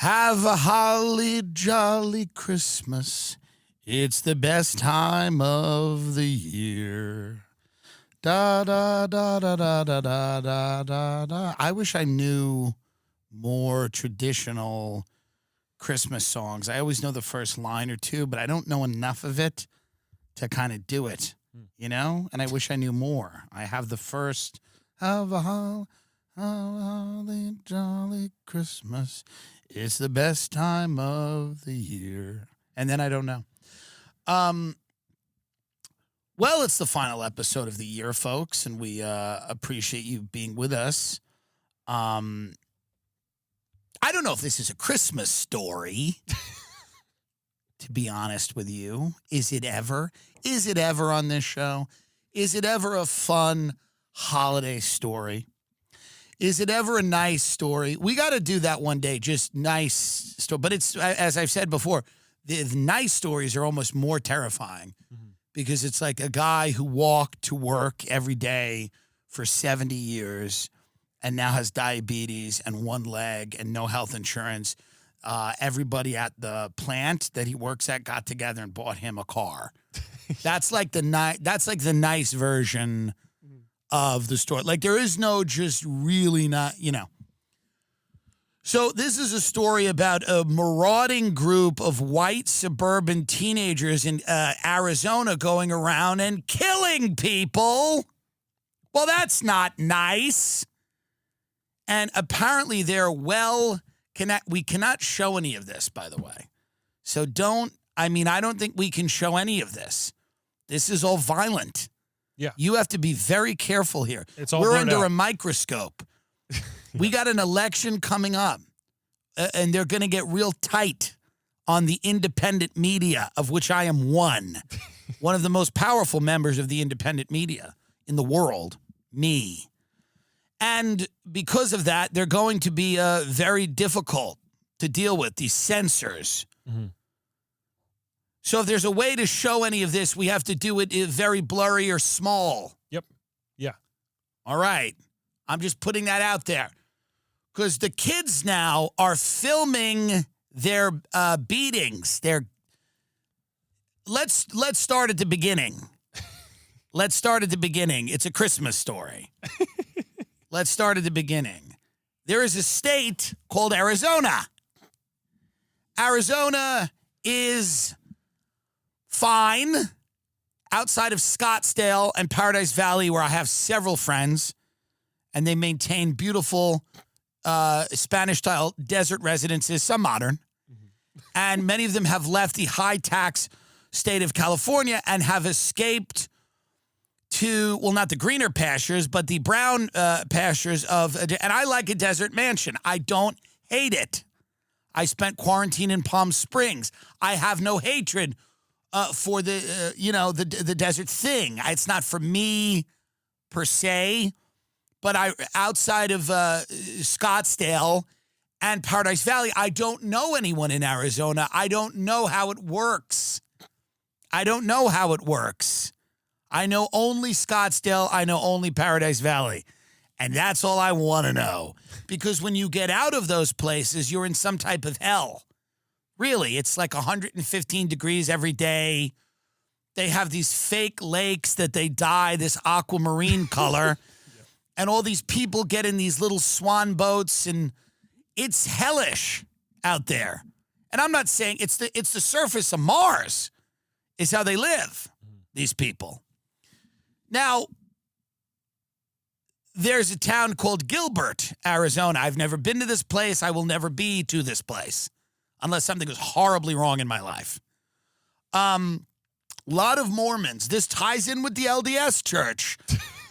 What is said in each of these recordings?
Have a holly jolly Christmas. It's the best time of the year. Da da da da da da da da da da. I wish I knew more traditional Christmas songs. I always know the first line or two, but I don't know enough of it to kind of do it, you know? And I wish I knew more. I have the first, have a holly jolly Christmas. It's the best time of the year. And then I don't know. Well, it's the final episode of the year, folks, and we appreciate you being with us. I don't know if this is a Christmas story, to be honest with you. Is it ever? Is it ever on this show? Is it ever a fun holiday story? Is it ever a nice story? We got to do that one day, just nice story. But it's, as I've said before, the nice stories are almost more terrifying because it's like a guy who walked to work every day for 70 years and now has diabetes and one leg and no health insurance. Everybody at the plant that he works at got together and bought him a car. That's like the nice version of the story. Like there is no just really not, you know. So this is a story about a marauding group of white suburban teenagers in Arizona going around and killing people. Well, that's not nice. And apparently they're we cannot show any of this, by the way. So I don't think we can show any of this. This is all violent. Yeah. You have to be very careful here. We're under a microscope. We got an election coming up, and they're going to get real tight on the independent media, of which I am one of the most powerful members of the independent media in the world, me. And because of that, they're going to be very difficult to deal with, these censors. Mm-hmm. So if there's a way to show any of this, we have to do it very blurry or small. Yep. Yeah. All right. I'm just putting that out there. Because the kids now are filming their beatings. Let's start at the beginning. Let's start at the beginning. It's a Christmas story. Let's start at the beginning. There is a state called Arizona. Arizona is fine outside of Scottsdale and Paradise Valley, where I have several friends, and they maintain beautiful Spanish-style desert residences, some modern. Mm-hmm. And many of them have left the high-tax state of California and have escaped to, well, not the greener pastures, but the brown pastures of, and I like a desert mansion. I don't hate it. I spent quarantine in Palm Springs. I have no hatred for the desert thing. It's not for me per se, but outside of Scottsdale and Paradise Valley, I don't know anyone in Arizona. I don't know how it works. I know only Scottsdale. I know only Paradise Valley. And that's all I want to know. Because when you get out of those places, you're in some type of hell. Really, it's like 115 degrees every day. They have these fake lakes that they dye this aquamarine color. Yep. And all these people get in these little swan boats, and it's hellish out there. And I'm not saying it's the surface of Mars is how they live, these people. Now, there's a town called Gilbert, Arizona. I've never been to this place. I will never be to this place unless something goes horribly wrong in my life. Lot of Mormons. This ties in with the LDS church.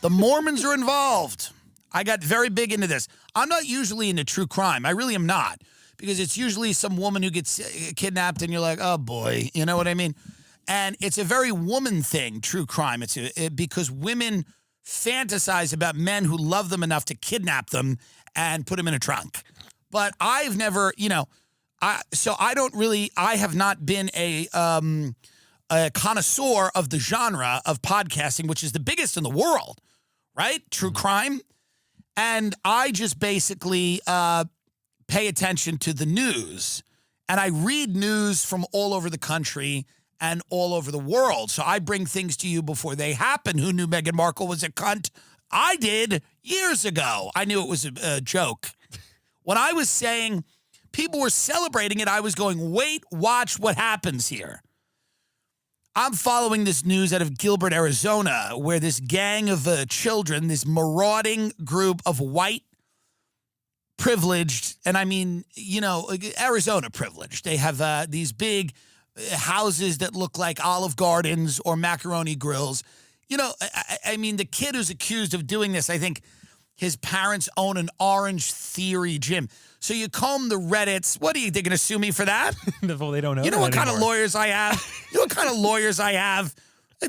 The Mormons are involved. I got very big into this. I'm not usually into true crime. I really am not, because it's usually some woman who gets kidnapped and you're like, oh boy, you know what I mean? And it's a very woman thing, true crime. It's because women fantasize about men who love them enough to kidnap them and put them in a trunk. But I've never, I have not been a connoisseur of the genre of podcasting, which is the biggest in the world, right? True crime. And I just basically pay attention to the news, and I read news from all over the country and all over the world. So I bring things to you before they happen. Who knew Meghan Markle was a cunt? I did years ago. I knew it was a joke. When I was saying people were celebrating it, I was going, wait, watch what happens here. I'm following this news out of Gilbert, Arizona, where this gang of children, this marauding group of white privileged, and I mean, Arizona privileged. They have these big houses that look like Olive Gardens or macaroni grills. I mean, the kid who's accused of doing this, I think his parents own an Orange Theory gym. So you comb the Reddits. What are you, they're going to sue me for that? Well, they don't know. You know what kind of lawyers I have? You know what kind of lawyers I have?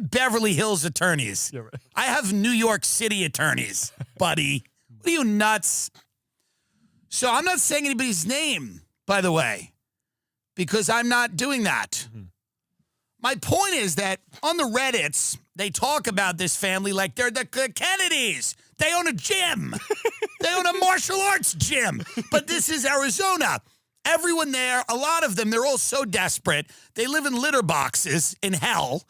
Beverly Hills attorneys. Yeah, right. I have New York City attorneys, buddy. What are you, nuts? So I'm not saying anybody's name, by the way, because I'm not doing that. Mm-hmm. My point is that on the Reddits, they talk about this family like they're the Kennedys. They own a gym. They own a martial arts gym. But this is Arizona. Everyone there, a lot of them, they're all so desperate. They live in litter boxes in hell.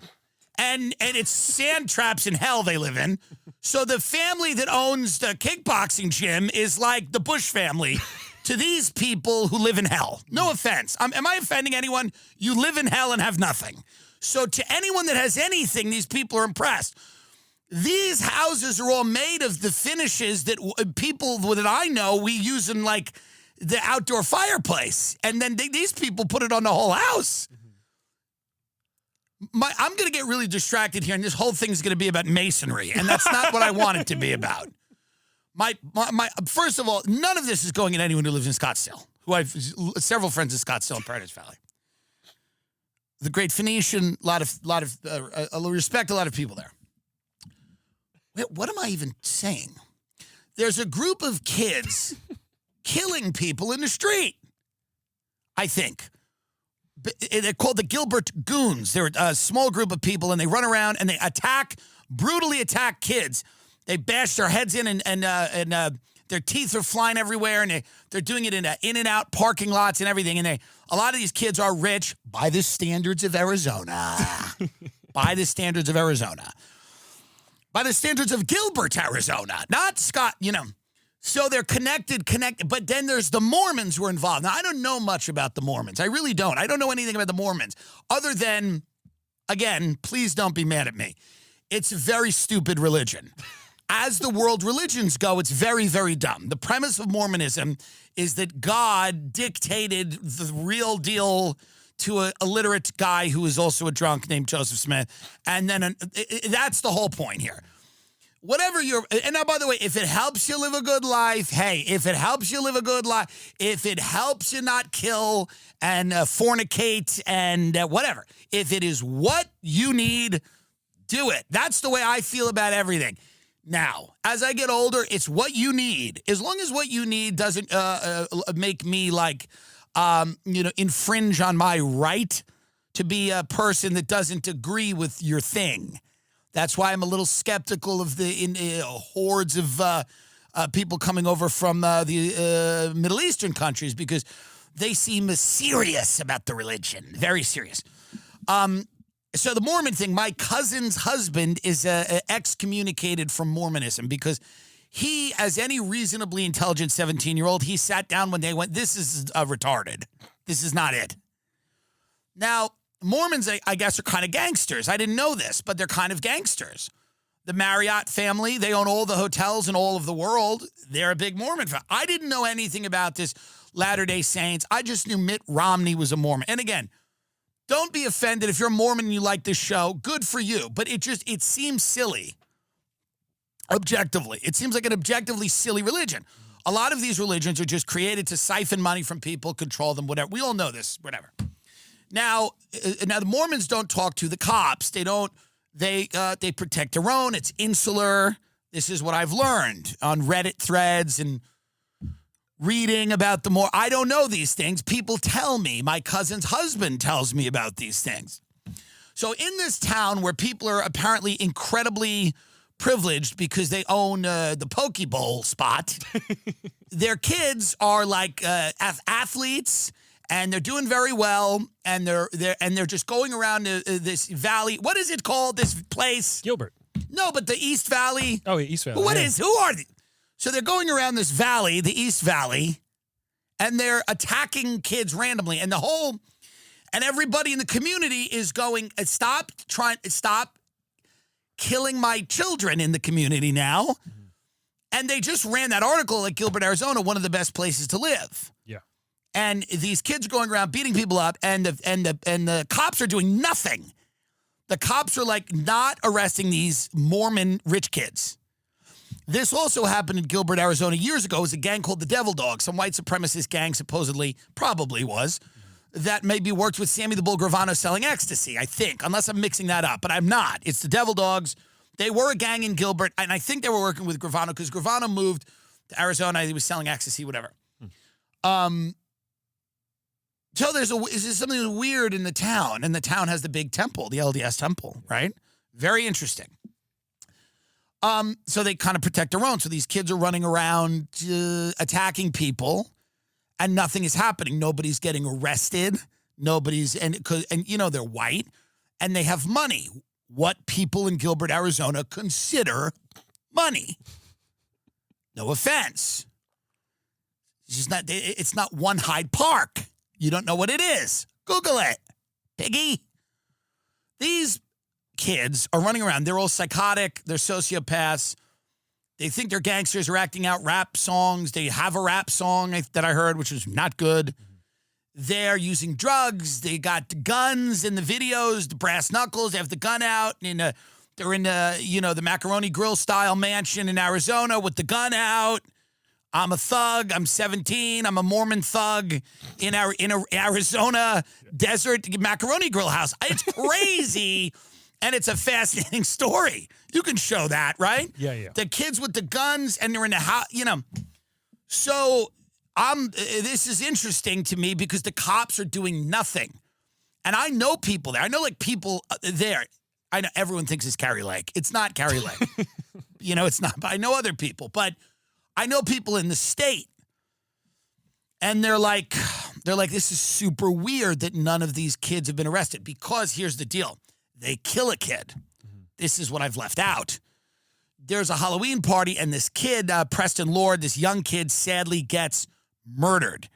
And it's sand traps in hell they live in. So the family that owns the kickboxing gym is like the Bush family to these people who live in hell. No offense. Am I offending anyone? You live in hell and have nothing. So to anyone that has anything, these people are impressed. These houses are all made of the finishes that people that I know we use in like the outdoor fireplace. And then these people put it on the whole house. I'm going to get really distracted here, and this whole thing is going to be about masonry, and that's not what I want it to be about. First of all, none of this is going at anyone who lives in Scottsdale, who I've several friends in Scottsdale and Paradise Valley. The Great Phoenician, a lot of respect, a lot of people there. Wait, what am I even saying? There's a group of kids killing people in the street, I think. They're called the Gilbert Goons. They're a small group of people, and they run around and they brutally attack kids. They bash their heads in, and their teeth are flying everywhere, and they're doing it in In-N-Out parking lots and everything. And a lot of these kids are rich by the standards of Arizona. By the standards of Arizona. By the standards of Gilbert, Arizona. Not Scott, So they're connected, but then there's the Mormons who are involved. Now, I don't know much about the Mormons. I really don't. I don't know anything about the Mormons other than, again, please don't be mad at me. It's a very stupid religion. As the world religions go, it's very, very dumb. The premise of Mormonism is that God dictated the real deal to a illiterate guy who is also a drunk named Joseph Smith. And then that's the whole point here. Whatever and now, by the way, if it helps you live a good life, hey, if it helps you live a good life, if it helps you not kill and fornicate and whatever, if it is what you need, do it. That's the way I feel about everything. Now, as I get older, it's what you need. As long as what you need doesn't make me infringe on my right to be a person that doesn't agree with your thing. That's why I'm a little skeptical of the hordes of people coming over from the Middle Eastern countries, because they seem serious about the religion, very serious. So the Mormon thing, my cousin's husband is excommunicated from Mormonism because he, as any reasonably intelligent 17-year-old, he sat down one day and went, this is retarded. This is not it. Now, Mormons, I guess, are kind of gangsters. I didn't know this, but they're kind of gangsters. The Marriott family, they own all the hotels in all of the world. They're a big Mormon family. I didn't know anything about this Latter-day Saints. I just knew Mitt Romney was a Mormon. And again, don't be offended if you're a Mormon and you like this show. Good for you. But it seems silly. Objectively. It seems like an objectively silly religion. A lot of these religions are just created to siphon money from people, control them, whatever. We all know this, whatever. Now the Mormons don't talk to the cops. They don't. They protect their own. It's insular. This is what I've learned on Reddit threads and reading about the more. I don't know these things. People tell me. My cousin's husband tells me about these things. So in this town where people are apparently incredibly privileged because they own the Poke Bowl spot. Their kids are like athletes, and they're doing very well, and they're just going around this valley. What is it called? This place? Gilbert. No, but the East Valley. Oh, yeah, East Valley. Who are they? So they're going around this valley, the East Valley, and they're attacking kids randomly, and everybody in the community is going, stop killing my children in the community now. Mm-hmm. And they just ran that article at Gilbert, Arizona, one of the best places to live. Yeah. And these kids are going around beating people up, and the cops are doing nothing. The cops are like not arresting these Mormon rich kids. This also happened in Gilbert, Arizona years ago. It was a gang called the Devil Dogs, some white supremacist gang probably was, that maybe worked with Sammy the Bull Gravano selling ecstasy, I think, unless I'm mixing that up, but I'm not. It's the Devil Dogs. They were a gang in Gilbert, and I think they were working with Gravano because Gravano moved to Arizona. He was selling ecstasy, whatever. So there's something weird in the town, and the town has the big temple, the LDS temple, right? Very interesting. So they kind of protect their own. So these kids are running around attacking people, and nothing is happening. Nobody's getting arrested. And you know they're white, and they have money. What people in Gilbert, Arizona consider money. No offense. It's not One Hyde Park. You don't know what it is. Google it, piggy. These kids are running around. They're all psychotic. They're sociopaths. They think they're gangsters are acting out rap songs. They have a rap song that I heard, which was not good. They're using drugs. They got guns in the videos, the brass knuckles. They have the gun out. And they're in the Macaroni Grill style mansion in Arizona with the gun out. I'm a thug. I'm 17. I'm a Mormon thug in Arizona desert Macaroni Grill house. It's crazy, and it's a fascinating story. You can show that, right? Yeah. The kids with the guns, and they're in the house, So this is interesting to me because the cops are doing nothing. And I know people there. I know people there. I know everyone thinks it's Carrie Lake. It's not Carrie Lake. It's not. But I know other people. But I know people in the state. And they're like, this is super weird that none of these kids have been arrested. Because here's the deal. They kill a kid. Mm-hmm. This is what I've left out. There's a Halloween party, and this kid, Preston Lord, this young kid, sadly gets murdered.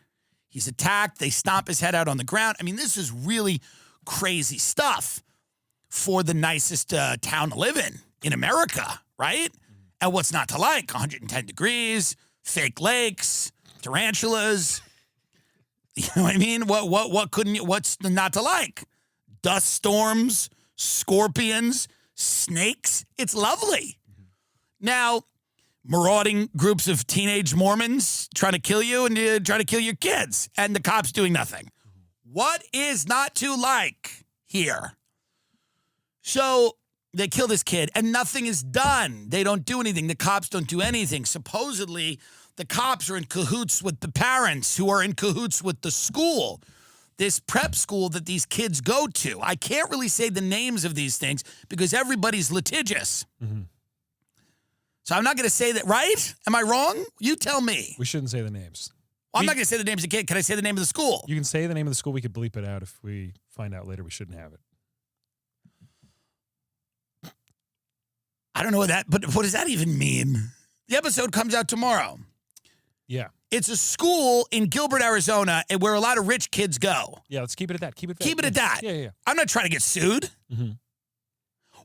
He's attacked. They stomp his head out on the ground. I mean, this is really crazy stuff for the nicest town to live in America, right? Mm-hmm. And what's not to like? 110 degrees, fake lakes, tarantulas. You know what I mean? What's not to like? Dust storms, scorpions, snakes. It's lovely. Mm-hmm. Now, marauding groups of teenage Mormons trying to kill you and trying to kill your kids, and the cops doing nothing. Mm-hmm. What is not to like here? So they kill this kid, and nothing is done. They don't do anything. The cops don't do anything. Supposedly, the cops are in cahoots with the parents who are in cahoots with the school, this prep school that these kids go to. I can't really say the names of these things because everybody's litigious. Mm-hmm. So I'm not going to say that, right? Am I wrong? You tell me. We shouldn't say the names. Well, I'm not going to say the names of the kid. Can I say the name of the school? You can say the name of the school. We could bleep it out if we find out later we shouldn't have it. I don't know but what does that even mean? The episode comes out tomorrow. Yeah. It's a school in Gilbert, Arizona, where a lot of rich kids go. Yeah, let's keep it at that. Keep it at that. Yeah. I'm not trying to get sued. Mm-hmm.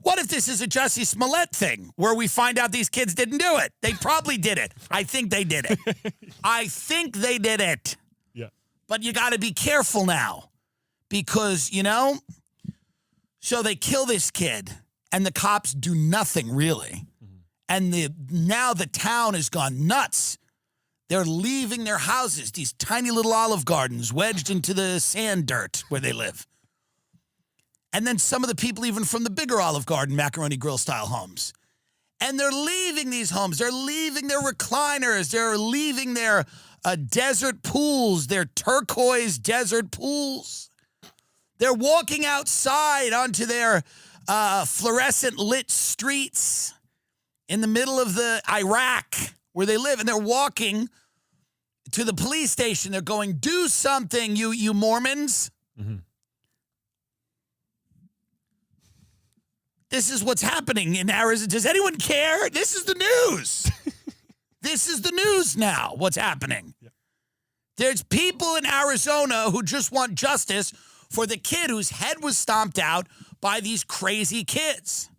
What if this is a Jussie Smollett thing where we find out these kids didn't do it? They probably did it. I think they did it. Yeah. But you got to be careful now because, so they kill this kid and the cops do nothing really. Mm-hmm. And now the town has gone nuts. They're leaving their houses, these tiny little Olive Gardens wedged into the sand dirt where they live. And then some of the people even from the bigger Olive Garden, Macaroni Grill style homes. And they're leaving these homes. They're leaving their recliners. They're leaving their desert pools, their turquoise desert pools. They're walking outside onto their fluorescent lit streets. in the middle of the Iraq where they live, and they're walking to the police station. They're going, do something, you Mormons. Mm-hmm. This is what's happening in Arizona. Does anyone care? This is the news. This is the news now, what's happening. Yep. There's people in Arizona who just want justice for the kid whose head was stomped out by these crazy kids.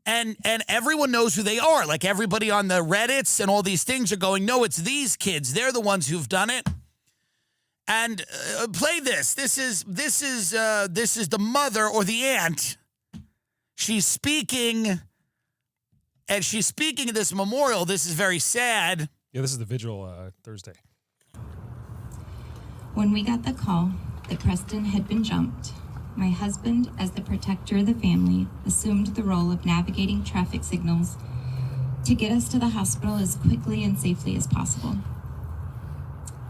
And everyone knows who they are. Like everybody on the Reddits and all these things are going, no, it's these kids. They're the ones who've done it. And play this. This is the mother or the aunt. She's speaking, and she's speaking at this memorial. This is very sad. Yeah, this is the Vigil Thursday. When we got the call that Preston had been jumped, my husband, as the protector of the family, assumed the role of navigating traffic signals to get us to the hospital as quickly and safely as possible.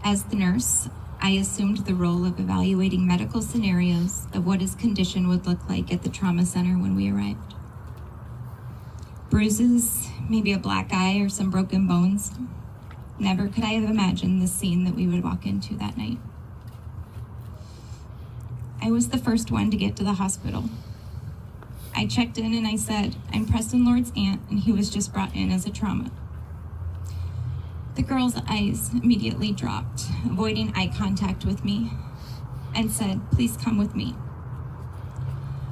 As the nurse, I assumed the role of evaluating medical scenarios of what his condition would look like at the trauma center when we arrived. Bruises, maybe a black eye or some broken bones. Never could I have imagined the scene that we would walk into that night. I was the first one to get to the hospital. I checked in and I said, I'm Preston Lord's aunt, and he was just brought in as a trauma. The girl's eyes immediately dropped, avoiding eye contact with me, and said, please come with me.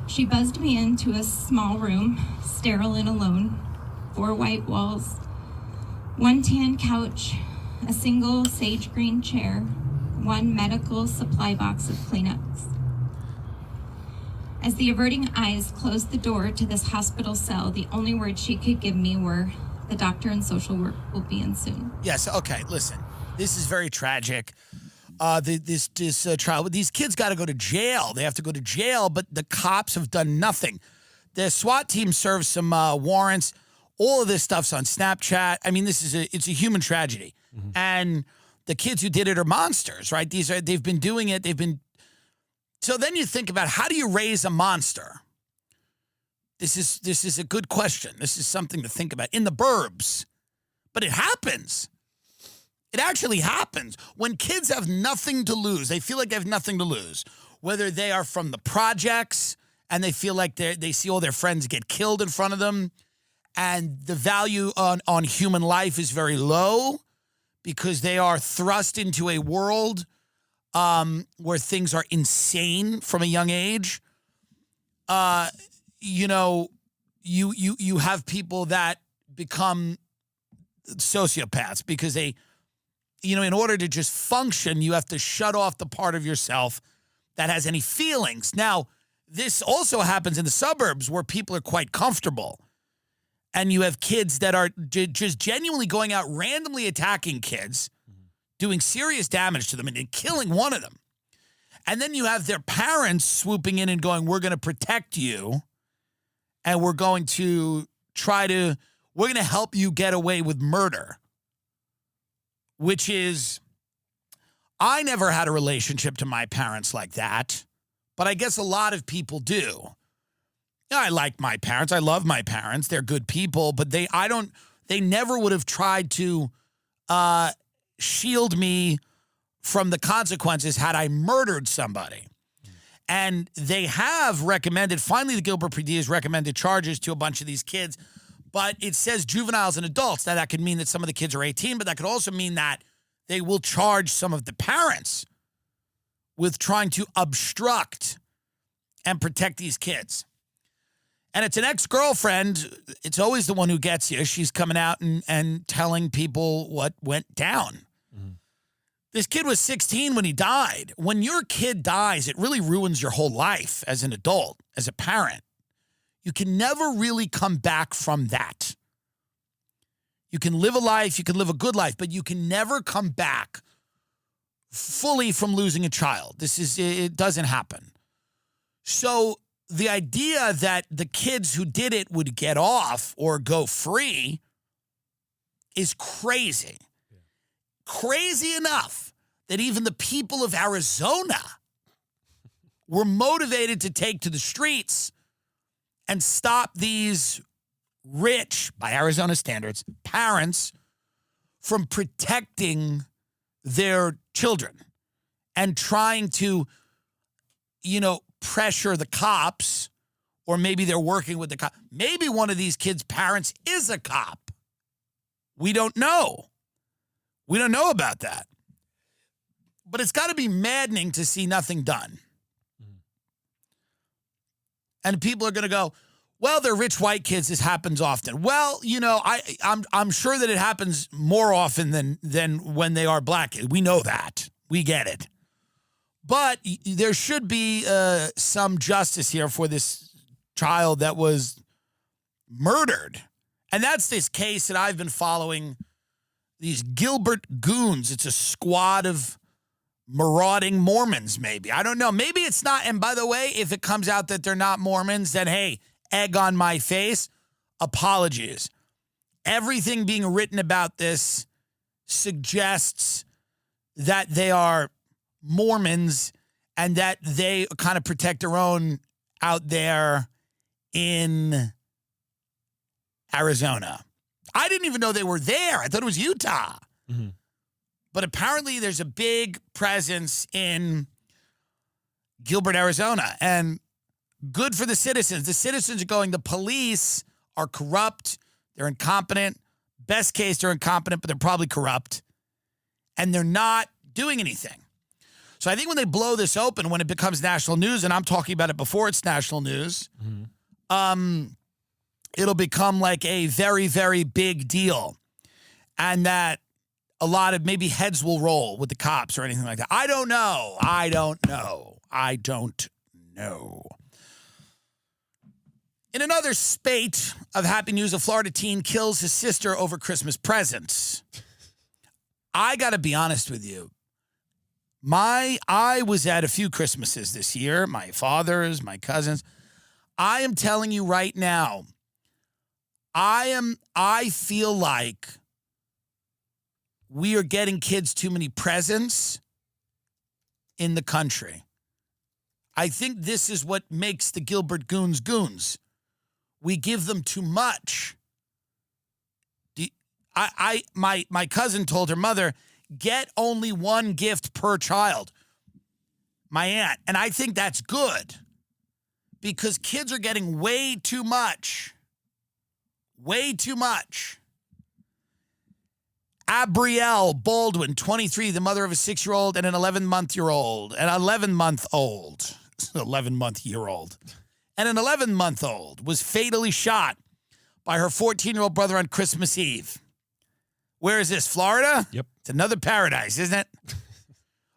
She buzzed me into a small room, sterile and alone, 4 white walls, 1 tan couch, a single sage green chair, 1 medical supply box of Kleenex. As the averting eyes closed the door to this hospital cell, the only words she could give me were, the doctor and social work will be in soon. Yes, okay, listen. This is very tragic. This trial, these kids got to go to jail. They have to go to jail, but the cops have done nothing. The SWAT team served some warrants. All of this stuff's on Snapchat. I mean, it's a human tragedy. Mm-hmm. And the kids who did it are monsters, right? They've been doing it. So then you think about, how do you raise a monster? This is a good question. This is something to think about. In the burbs. But it happens. It actually happens. When kids have nothing to lose, they feel like they have nothing to lose. Whether they are from the projects and they feel like they see all their friends get killed in front of them, and the value on human life is very low because they are thrust into a world where things are insane from a young age. You have people that become sociopaths because they, in order to just function, you have to shut off the part of yourself that has any feelings. Now, this also happens in the suburbs where people are quite comfortable. And you have kids that are just genuinely going out randomly attacking kids, doing serious damage to them and killing one of them. And then you have their parents swooping in and going, we're going to protect you. And we're going to help you get away with murder. Which is, I never had a relationship to my parents like that. But I guess a lot of people do. I like my parents. I love my parents. They're good people. But they never would have tried to shield me from the consequences had I murdered somebody. And they have recommended, finally the Gilbert PD has recommended charges to a bunch of these kids, but it says juveniles and adults. Now that could mean that some of the kids are 18, but that could also mean that they will charge some of the parents with trying to obstruct and protect these kids. And it's an ex-girlfriend. It's always the one who gets you. She's coming out and telling people what went down. Mm-hmm. This kid was 16 when he died. When your kid dies, it really ruins your whole life as an adult, as a parent. You can never really come back from that. You can live a life, you can live a good life, but you can never come back fully from losing a child. It doesn't happen. So the idea that the kids who did it would get off or go free is crazy. Crazy enough that even the people of Arizona were motivated to take to the streets and stop these rich, by Arizona standards, parents from protecting their children and trying to, pressure the cops, or maybe they're working with the cop. Maybe one of these kids' parents is a cop. We don't know. We don't know about that. But it's got to be maddening to see nothing done. And people are going to go, well, they're rich white kids. This happens often. Well, I'm sure that it happens more often than when they are black kids. We know that. We get it. But there should be some justice here for this child that was murdered. And that's this case that I've been following, these Gilbert Goons. It's a squad of marauding Mormons, maybe. I don't know. Maybe it's not. And by the way, if it comes out that they're not Mormons, then hey, egg on my face. Apologies. Everything being written about this suggests that they are Mormons and that they kind of protect their own out there in Arizona. I didn't even know they were there. I thought it was Utah. Mm-hmm. But apparently there's a big presence in Gilbert, Arizona. And good for the citizens. The citizens are going, the police are corrupt. They're incompetent. Best case, they're incompetent, but they're probably corrupt. And they're not doing anything. So I think when they blow this open, when it becomes national news, and I'm talking about it before it's national news, it'll become like a very, very big deal. And that a lot of maybe heads will roll with the cops or anything like that. I don't know. In another spate of happy news, a Florida teen kills his sister over Christmas presents. I got to be honest with you. I was at a few Christmases this year, my father's, my cousins. I am telling you right now, I feel like we are getting kids too many presents in the country. I think this is what makes the Gilbert Goons goons. We give them too much. My cousin told her mother, get only one gift per child. My aunt. And I think that's good because kids are getting way too much. Way too much. Abrielle Baldwin, 23, the mother of a 6-year-old and an 11-month-year-old. An 11-month-old. 11-month-year-old. And an 11-month-old was fatally shot by her 14-year-old brother on Christmas Eve. Where is this, Florida? Yep. It's another paradise, isn't it?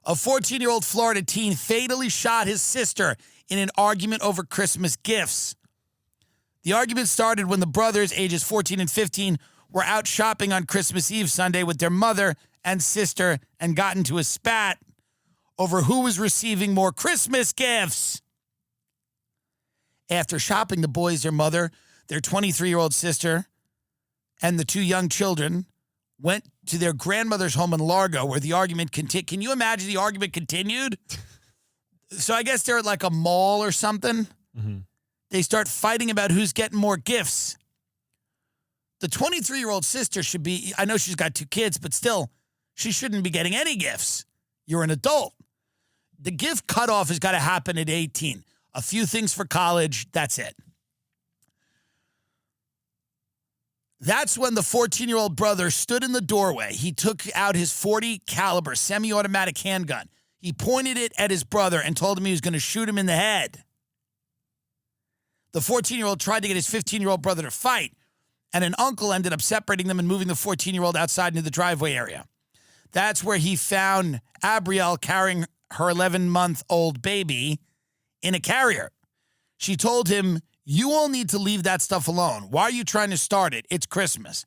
A 14-year-old Florida teen fatally shot his sister in an argument over Christmas gifts. The argument started when the brothers, ages 14 and 15, were out shopping on Christmas Eve Sunday with their mother and sister and got into a spat over who was receiving more Christmas gifts. After shopping, the boys, their mother, their 23-year-old sister, and the 2 young children went to their grandmother's home in Largo where the argument continued. Can you imagine the argument continued? So I guess they're at like a mall or something. Mm-hmm. They start fighting about who's getting more gifts. The 23-year-old sister should be, I know she's got 2 kids, but still, she shouldn't be getting any gifts. You're an adult. The gift cutoff has got to happen at 18. A few things for college, that's it. That's when the 14-year-old brother stood in the doorway. He took out his .40 caliber semi-automatic handgun. He pointed it at his brother and told him he was going to shoot him in the head. The 14-year-old tried to get his 15-year-old brother to fight, and an uncle ended up separating them and moving the 14-year-old outside into the driveway area. That's where he found Abrielle carrying her 11-month-old baby in a carrier. She told him, "You all need to leave that stuff alone. Why are you trying to start it? It's Christmas."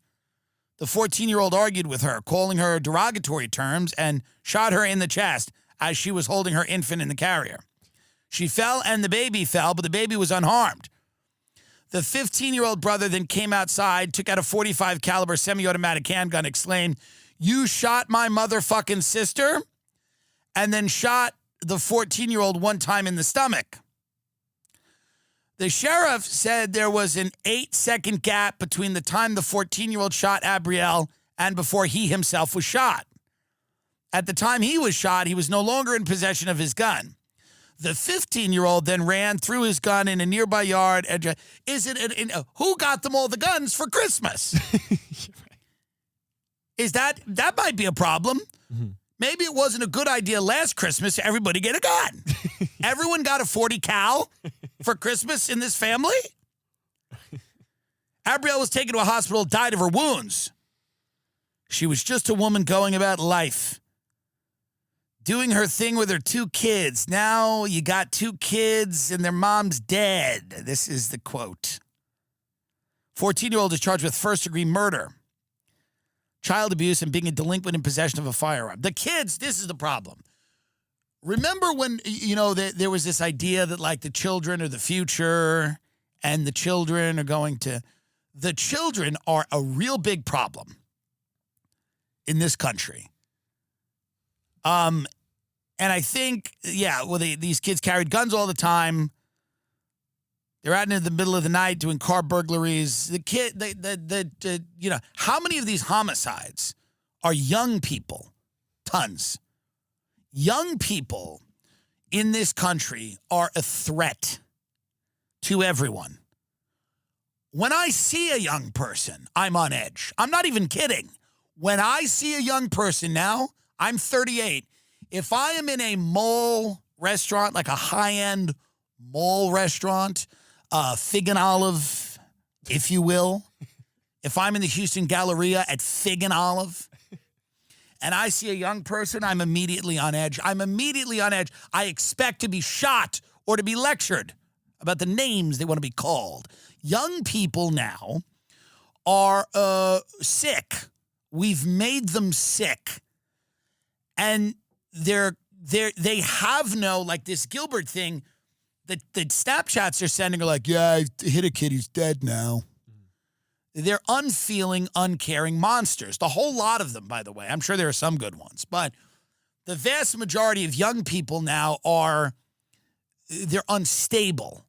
The 14-year-old argued with her, calling her derogatory terms, and shot her in the chest as she was holding her infant in the carrier. She fell and the baby fell, but the baby was unharmed. The 15-year-old brother then came outside, took out a .45 caliber semi-automatic handgun, exclaimed, "You shot my motherfucking sister?" and then shot the 14-year-old one time in the stomach. The sheriff said there was an 8-second gap between the time the 14-year-old shot Abrielle and before he himself was shot. At the time he was shot, he was no longer in possession of his gun. The 15-year-old then ran through his gun in a nearby yard. Who got them all the guns for Christmas? That might be a problem. Mm-hmm. Maybe it wasn't a good idea last Christmas to everybody get a gun. Everyone got a 40 cal for Christmas in this family? Abrielle was taken to a hospital, died of her wounds. She was just a woman going about life, doing her thing with her 2 kids. Now you got 2 kids and their mom's dead. This is the quote. 14-year-old is charged with first-degree murder, child abuse, and being a delinquent in possession of a firearm. The kids, this is the problem. Remember when, there was this idea that, like, the children are the future and the children are going to... The children are a real big problem in this country. And I think, these kids carried guns all the time. They're out in the middle of the night doing car burglaries. How many of these homicides are young people? Tons. Young people in this country are a threat to everyone. When I see a young person, I'm on edge. I'm not even kidding. When I see a young person now, I'm 38. If I am in a mall restaurant, like a high-end mall restaurant, Fig and Olive, if you will, if I'm in the Houston Galleria at Fig and Olive, and I see a young person, I'm immediately on edge. I expect to be shot or to be lectured about the names they want to be called. Young people now are sick. We've made them sick. And they have no, like this Gilbert thing, the Snapchats they're sending are like, yeah, I hit a kid, he's dead now. They're unfeeling, uncaring monsters. The whole lot of them, by the way. I'm sure there are some good ones. But the vast majority of young people now they're unstable.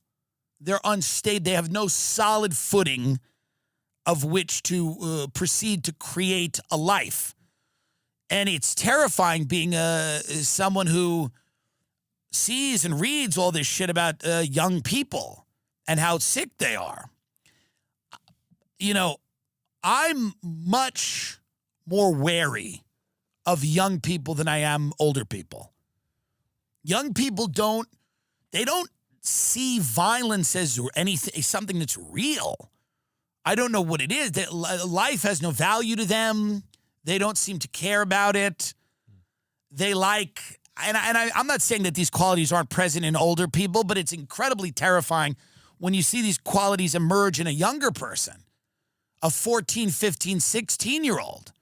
They're unstable. They have no solid footing of which to proceed to create a life. And it's terrifying being someone who sees and reads all this shit about young people and how sick they are. I'm much more wary of young people than I am older people. Young people don't see violence as anything, something that's real. I don't know what it is. Life has no value to them. They don't seem to care about it. They I'm not saying that these qualities aren't present in older people, but it's incredibly terrifying when you see these qualities emerge in a younger person, a 14, 15, 16-year-old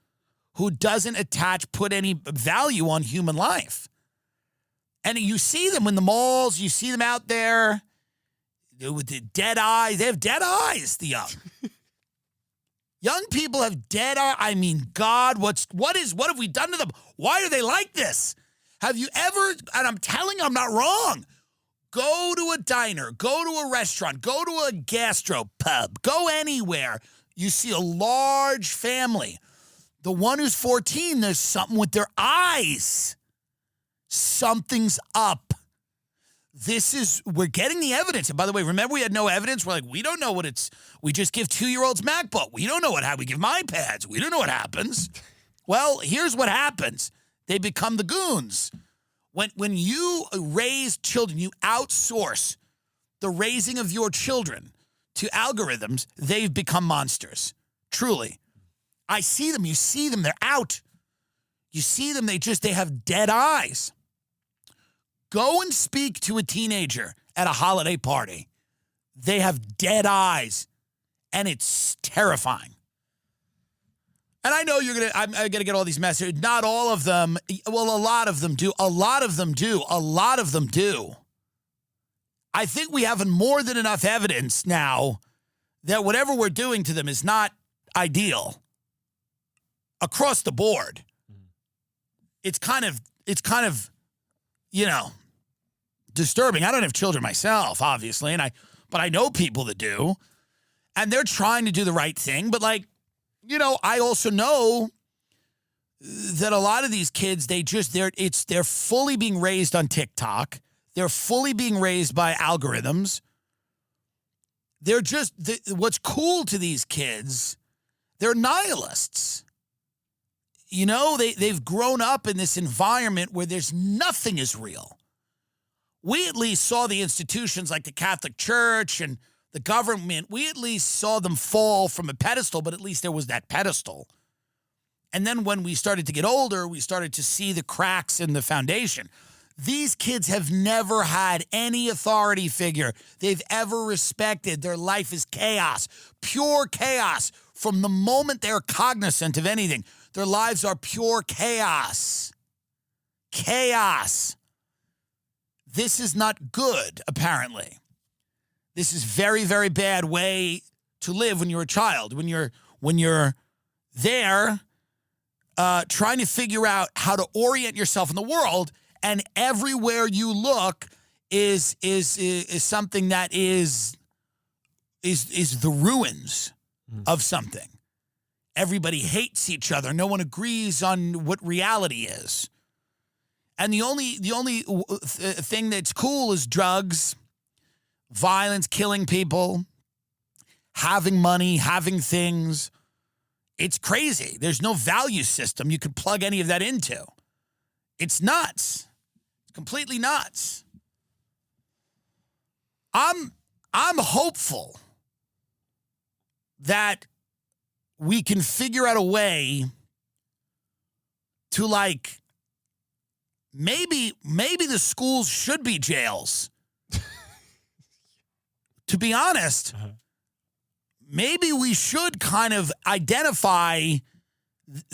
who doesn't put any value on human life. And you see them in the malls, you see them out there with the dead eyes. They have dead eyes, the young. Young people have dead eyes. I mean, God, what have we done to them? Why are they like this? Have you ever, and I'm telling you, I'm not wrong, go to a diner, go to a restaurant, go to a gastropub, go anywhere. You see a large family. The one who's 14, there's something with their eyes. Something's up. We're getting the evidence. And by the way, remember we had no evidence? We're like, we don't know what we just give 2-year-olds MacBook. We don't know how we give them iPads. We don't know what happens. Well, here's what happens. They become the goons. When you raise children, you outsource the raising of your children to algorithms, they've become monsters. Truly. I see them. You see them. They're out. You see them. They have dead eyes. Go and speak to a teenager at a holiday party. They have dead eyes, and it's terrifying. And I know I'm going to get all these messages. Not all of them. Well, a lot of them do. A lot of them do. I think we have more than enough evidence now that whatever we're doing to them is not ideal across the board. It's kind of, disturbing. I don't have children myself, obviously, and I but I know people that do. And they're trying to do the right thing. But, like, you know, I also know that a lot of these kids, they're fully being raised on TikTok. They're fully being raised by algorithms. They're what's cool to these kids, they're nihilists. You know, they've grown up in this environment where there's nothing is real. We at least saw the institutions like the Catholic Church and the government, we at least saw them fall from a pedestal, but at least there was that pedestal. And then when we started to get older, we started to see the cracks in the foundation. These kids have never had any authority figure they've ever respected. Their life is chaos, pure chaos. From the moment they're cognizant of anything, their lives are pure chaos. Chaos. This is not good, apparently. This is very, very bad way to live when you're a child. When you're there trying to figure out how to orient yourself in the world, and everywhere you look is something that is the ruins of something. Everybody hates each other. No one agrees on what reality is. And the only thing that's cool is drugs, violence, killing people, having money, having things. It's crazy. There's no value system you could plug any of that into. It's nuts. Completely nuts. I'm hopeful that we can figure out a way to, like, maybe the schools should be jails. To be honest, maybe we should kind of identify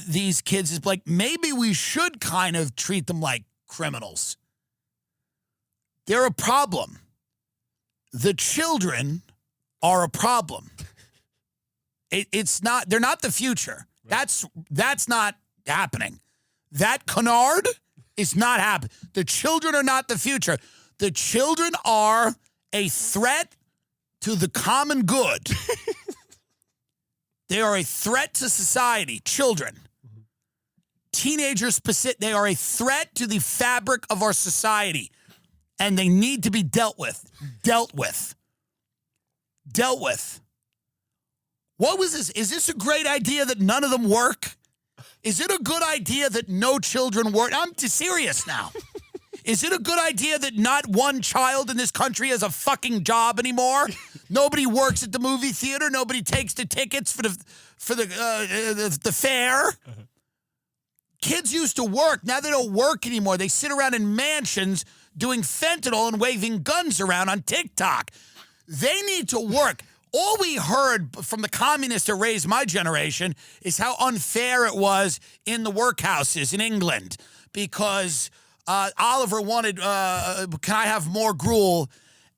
these kids as, like, maybe we should kind of treat them like criminals. They're a problem. The children are a problem. It's not, they're not the future. Right. That's not happening. That canard is not happening. The children are not the future. The children are a threat to the common good. They are a threat to society. Children. Teenagers, they are a threat to the fabric of our society. And they need to be dealt with. Dealt with. What was this? Is this a great idea that none of them work? Is it a good idea that no children work? I'm serious now. Is it a good idea that not one child in this country has a fucking job anymore? Nobody works at the movie theater. Nobody takes the tickets for the fair. Kids used to work. Now they don't work anymore. They sit around in mansions doing fentanyl and waving guns around on TikTok. They need to work. All we heard from the communists that raised my generation is how unfair it was in the workhouses in England because Oliver wanted, can I have more gruel?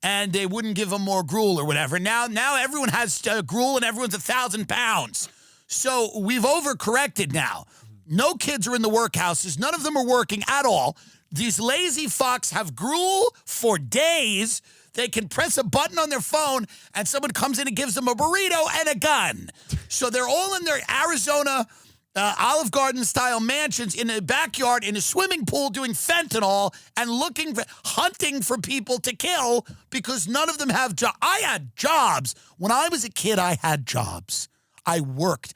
And they wouldn't give him more gruel or whatever. Now everyone has gruel and everyone's 1,000 pounds. So we've overcorrected now. No kids are in the workhouses. None of them are working at all. These lazy fucks have gruel for days. They can press a button on their phone and someone comes in and gives them a burrito and a gun. So they're all in their Arizona Olive Garden style mansions in a backyard in a swimming pool doing fentanyl and hunting for people to kill because none of them have jobs. I had jobs. When I was a kid, I had jobs. I worked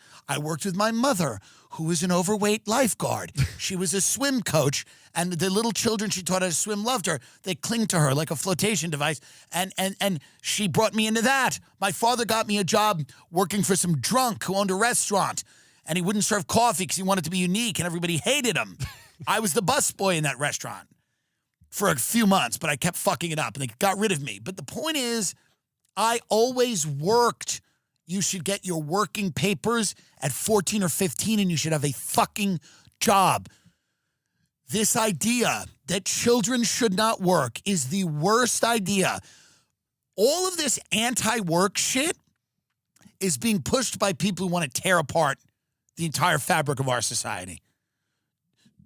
with my mother, who was an overweight lifeguard. She was a swim coach, and the little children she taught how to swim loved her. They cling to her like a flotation device, and she brought me into that. My father got me a job working for some drunk who owned a restaurant, and he wouldn't serve coffee because he wanted to be unique, and everybody hated him. I was the busboy in that restaurant for a few months, but I kept fucking it up, and they got rid of me. But the point is, I always worked. You should get your working papers at 14 or 15 and you should have a fucking job. This idea that children should not work is the worst idea. All of this anti-work shit is being pushed by people who want to tear apart the entire fabric of our society.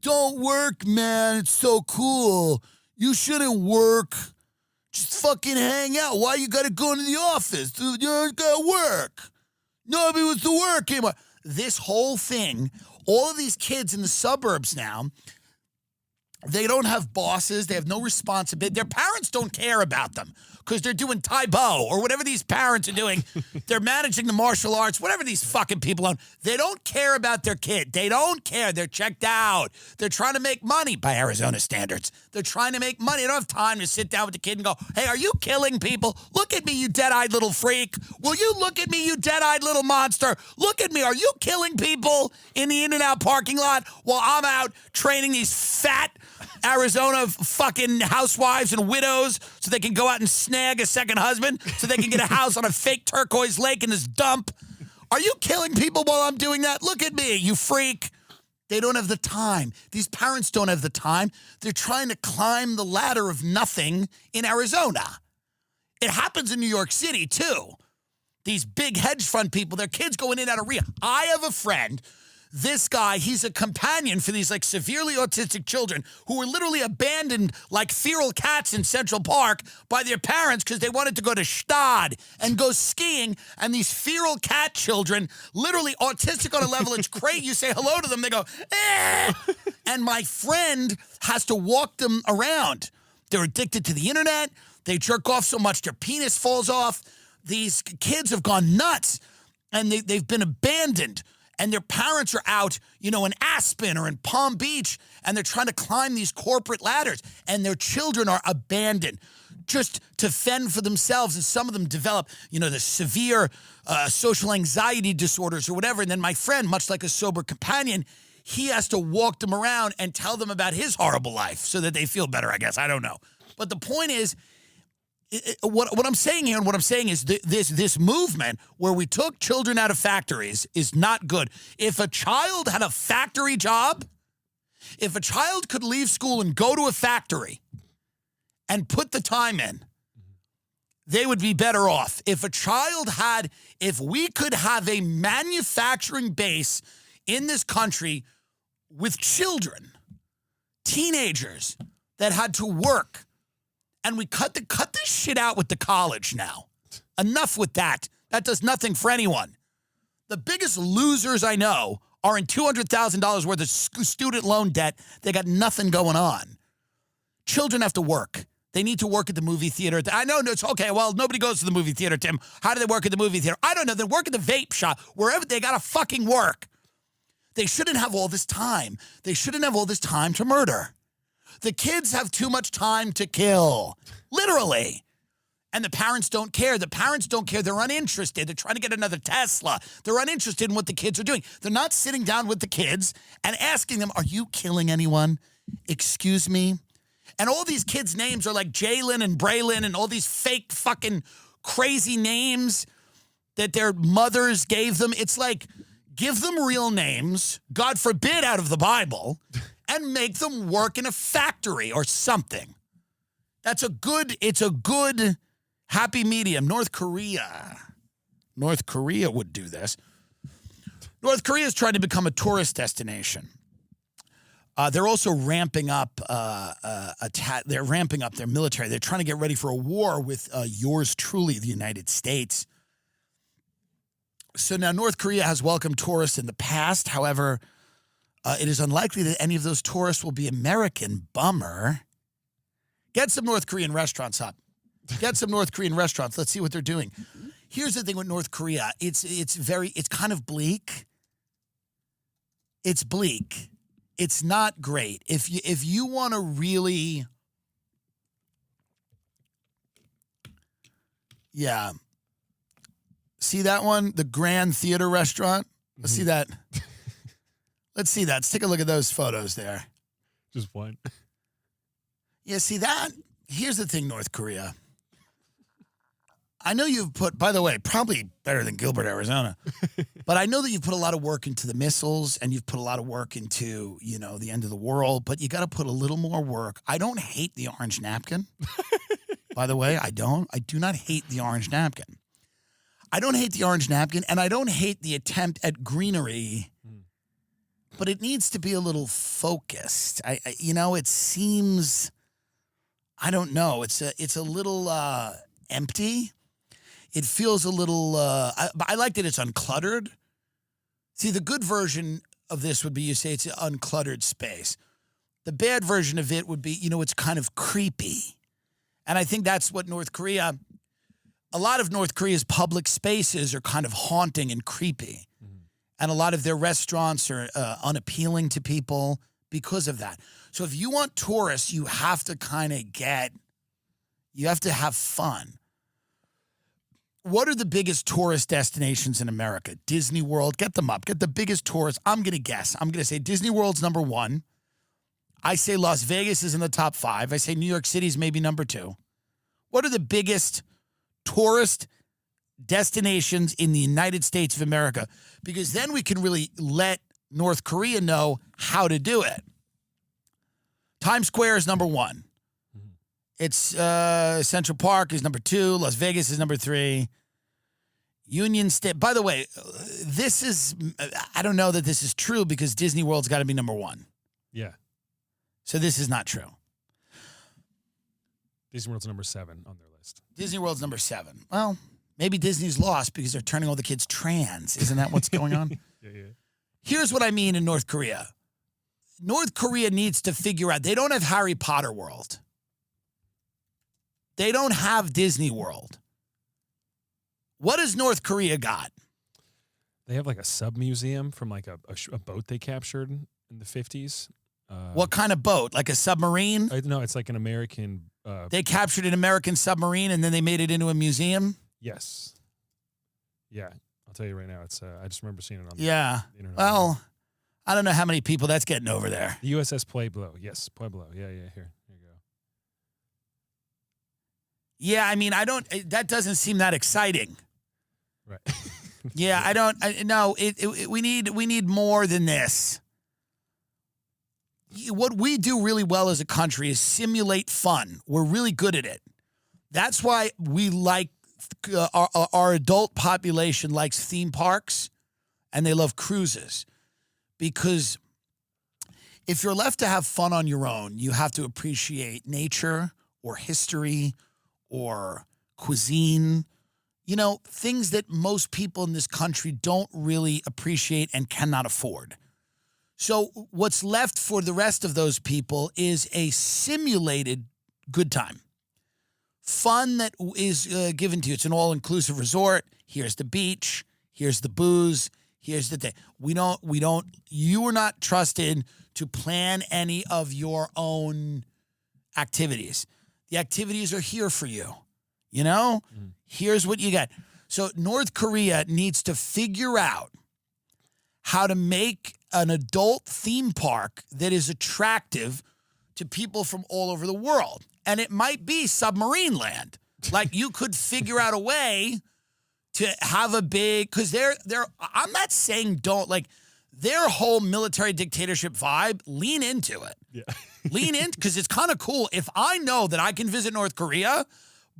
Don't work, man. It's so cool. You shouldn't work. Just fucking hang out. Why you gotta go into the office? You gotta work. Nobody wants to work anymore. This whole thing, all of these kids in the suburbs now, they don't have bosses. They have no responsibility. Their parents don't care about them because they're doing Taibo or whatever these parents are doing. They're managing the martial arts, whatever these fucking people own. They don't care about their kid. They don't care. They're checked out. They're trying to make money by Arizona standards. They're trying to make money. They don't have time to sit down with the kid and go, hey, are you killing people? Look at me, you dead-eyed little freak. Will you look at me, you dead-eyed little monster? Look at me. Are you killing people in the In-N-Out parking lot while I'm out training these fat Arizona fucking housewives and widows so they can go out and snag a second husband so they can get a house on a fake turquoise lake in this dump? Are you killing people while I'm doing that? Look at me, you freak. They don't have the time. These parents don't have the time. They're trying to climb the ladder of nothing in Arizona. It happens in New York City, too. These big hedge fund people, their kids going in and out of rehab. I have a friend. This guy, he's a companion for these like severely autistic children who were literally abandoned like feral cats in Central Park by their parents because they wanted to go to Stad and go skiing. And these feral cat children, literally autistic on a level, it's crazy. You say hello to them, they go, eh. And my friend has to walk them around. They're addicted to the internet. They jerk off so much their penis falls off. These kids have gone nuts and they've been abandoned. And their parents are out, in Aspen or in Palm Beach, and they're trying to climb these corporate ladders. And their children are abandoned just to fend for themselves. And some of them develop, the severe social anxiety disorders or whatever. And then my friend, much like a sober companion, he has to walk them around and tell them about his horrible life so that they feel better, I guess. I don't know. But the point is, what I'm saying here and what I'm saying is this movement where we took children out of factories is not good. If a child had a factory job, if a child could leave school and go to a factory and put the time in, they would be better off. If we could have a manufacturing base in this country with children, teenagers that had to work, and we cut this shit out with the college now. Enough with that. That does nothing for anyone. The biggest losers I know are in $200,000 worth of student loan debt. They got nothing going on. Children have to work. They need to work at the movie theater. I know it's okay. Well, nobody goes to the movie theater, Tim. How do they work at the movie theater? I don't know. They work at the vape shop. Wherever they got to fucking work. They shouldn't have all this time. They shouldn't have all this time to murder. The kids have too much time to kill, literally. And the parents don't care. The parents don't care. They're uninterested. They're trying to get another Tesla. They're uninterested in what the kids are doing. They're not sitting down with the kids and asking them, are you killing anyone? Excuse me? And all these kids' names are like Jalen and Braylon and all these fake fucking crazy names that their mothers gave them. It's like, give them real names, God forbid out of the Bible, and make them work in a factory or something. It's a good happy medium. North Korea would do this. North Korea is trying to become a tourist destination. They're also ramping up. They're ramping up their military. They're trying to get ready for a war with yours truly, the United States. So now North Korea has welcomed tourists in the past. However, it is unlikely that any of those tourists will be American. Bummer. Get some North Korean restaurants up. Get some North Korean restaurants. Let's see what they're doing. Here's the thing with North Korea. It's kind of bleak. It's bleak. It's not great. If you want to really, yeah. See that one? The Grand Theater Restaurant? Let's see that. Let's see that. Let's take a look at those photos there. Just one. Yeah, see that? Here's the thing, North Korea. I know you've put, by the way, probably better than Gilbert, Arizona, but I know that you've put a lot of work into the missiles and you've put a lot of work into, the end of the world, but you got to put a little more work. I don't hate the orange napkin. By the way, I do not hate the orange napkin. I don't hate the orange napkin, and I don't hate the attempt at greenery, but it needs to be a little focused. It seems, I don't know. It's a little empty. It feels a little. I like that it's uncluttered. See, the good version of this would be you say it's an uncluttered space. The bad version of it would be, it's kind of creepy. And I think that's what North Korea, a lot of North Korea's public spaces are kind of haunting and creepy. Mm-hmm. And a lot of their restaurants are unappealing to people because of that. So if you want tourists, you have to you have to have fun. What are the biggest tourist destinations in America? Disney World, get them up. Get the biggest tourists. I'm going to guess. I'm going to say Disney World's number 1. I say Las Vegas is in the top 5. I say New York City's maybe number 2. What are the biggest tourist destinations in the United States of America? Because then we can really let North Korea know how to do it. Times Square is number 1. It's Central Park is number 2. Las Vegas is number 3. Union State. By the way, I don't know that this is true because Disney World's got to be number 1. Yeah. So this is not true. Disney World's number 7 on their list. Disney World's number 7. Well, maybe Disney's lost because they're turning all the kids trans. Isn't that what's going on? Yeah. Here's what I mean in North Korea. North Korea needs to figure out, they don't have Harry Potter World. They don't have Disney World. What has North Korea got? They have like a sub-museum from like a boat they captured in the 50s. What kind of boat? Like a submarine? No, it's like an American... they captured an American submarine and then they made it into a museum? Yes. Yeah. I'll tell you right now. It's I just remember seeing it on the internet. Well, I don't know how many people that's getting over there. The USS Pueblo. Yes, Pueblo. Yeah, here you go. Yeah, I mean, that doesn't seem that exciting. Right. Yeah, we need more than this. What we do really well as a country is simulate fun. We're really good at it. That's why we like our adult population likes theme parks and they love cruises. Because if you're left to have fun on your own, you have to appreciate nature or history or cuisine, things that most people in this country don't really appreciate and cannot afford. So what's left for the rest of those people is a simulated good time. Fun that is given to you. It's an all-inclusive resort. Here's the beach. Here's the booze. Here's the thing. You are not trusted to plan any of your own activities. The activities are here for you. Here's what you got. So North Korea needs to figure out how to make an adult theme park that is attractive to people from all over the world. And it might be Submarine Land. Like you could figure out a way to have a big, because I'm not saying don't, like their whole military dictatorship vibe, lean into it. Yeah. Lean in, because it's kind of cool. If I know that I can visit North Korea,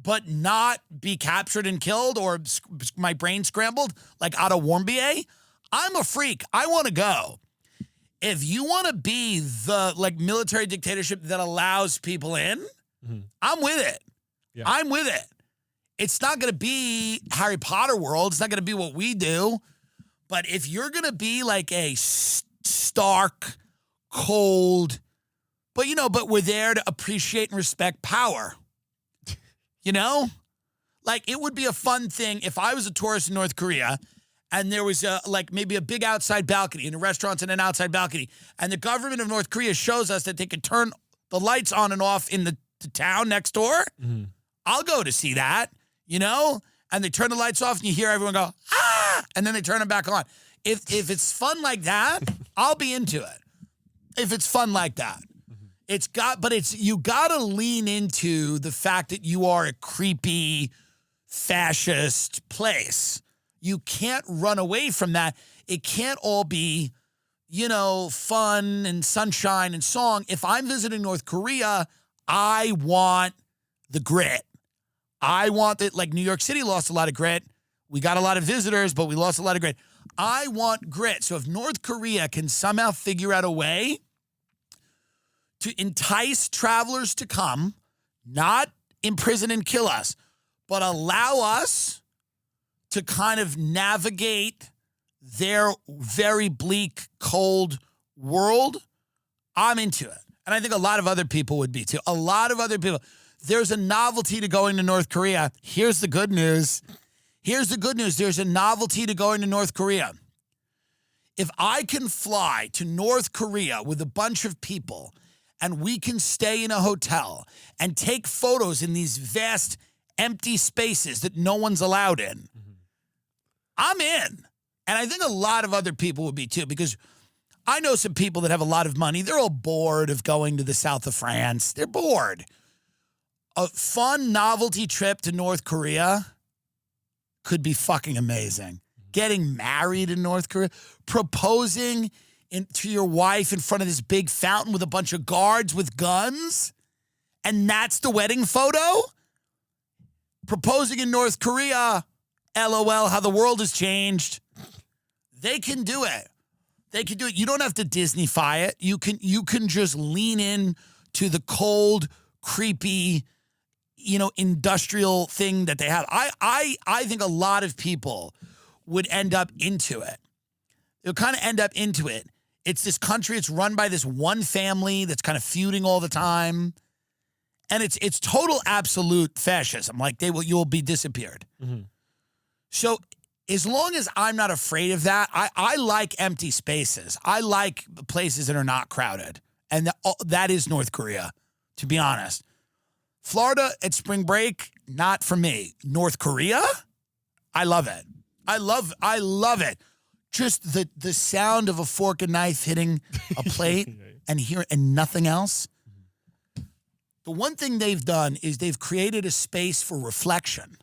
but not be captured and killed or my brain scrambled, like out of Warmbier, I'm a freak. I want to go. If you want to be the military dictatorship that allows people in, I'm with it. Yeah. I'm with it. It's not going to be Harry Potter World. It's not going to be what we do. But if you're going to be like a stark, cold, but we're there to appreciate and respect power. Like it would be a fun thing if I was a tourist in North Korea and there was maybe a big outside balcony in the restaurants and an outside balcony. And the government of North Korea shows us that they could turn the lights on and off in the town next door. Mm-hmm. I'll go to see that, and they turn the lights off and you hear everyone go, ah, and then they turn them back on. If it's fun like that, I'll be into it. If it's fun like that. You gotta lean into the fact that you are a creepy fascist place. You can't run away from that. It can't all be, fun and sunshine and song. If I'm visiting North Korea, I want the grit. I want that, like New York City lost a lot of grit. We got a lot of visitors, but we lost a lot of grit. I want grit. So if North Korea can somehow figure out a way to entice travelers to come, not imprison and kill us, but allow us to kind of navigate their very bleak, cold world, I'm into it. And I think a lot of other people would be too. A lot of other people. There's a novelty to going to North Korea. Here's the good news. Here's the good news. There's a novelty to going to North Korea. If I can fly to North Korea with a bunch of people and we can stay in a hotel and take photos in these vast empty spaces that no one's allowed in, I'm in. And I think a lot of other people would be too, because I know some people that have a lot of money. They're all bored of going to the south of France. They're bored. A fun novelty trip to North Korea could be fucking amazing. Getting married in North Korea, proposing to your wife in front of this big fountain with a bunch of guards with guns, and that's the wedding photo? Proposing in North Korea, LOL, how the world has changed. They can do it. They can do it. You don't have to Disney-fy it. You can just lean in to the cold, creepy, industrial thing that they have. I think a lot of people would end up into it. They'll kind of end up into it. It's this country. It's run by this one family that's kind of feuding all the time. And it's total absolute fascism. Like you'll be disappeared. Mm-hmm. So as long as I'm not afraid of that, I like empty spaces. I like places that are not crowded. And that is North Korea, to be honest. Florida at spring break, not for me. North Korea, I love it. I love it. Just the sound of a fork and knife hitting a plate and nothing else. The one thing they've done is they've created a space for reflection.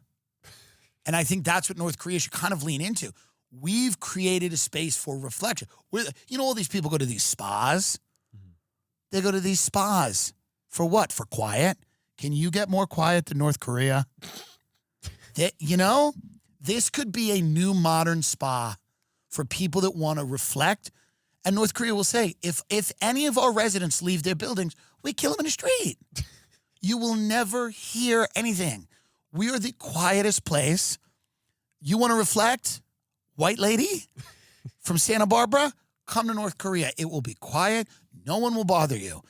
And I think that's what North Korea should kind of lean into. We've created a space for reflection. All these people go to these spas. They go to these spas. For what? For quiet? Can you get more quiet than North Korea? This could be a new modern spa for people that want to reflect. And North Korea will say, if any of our residents leave their buildings, we kill them in the street. You will never hear anything. We are the quietest place. You want to reflect? White lady from Santa Barbara, come to North Korea. It will be quiet. No one will bother you.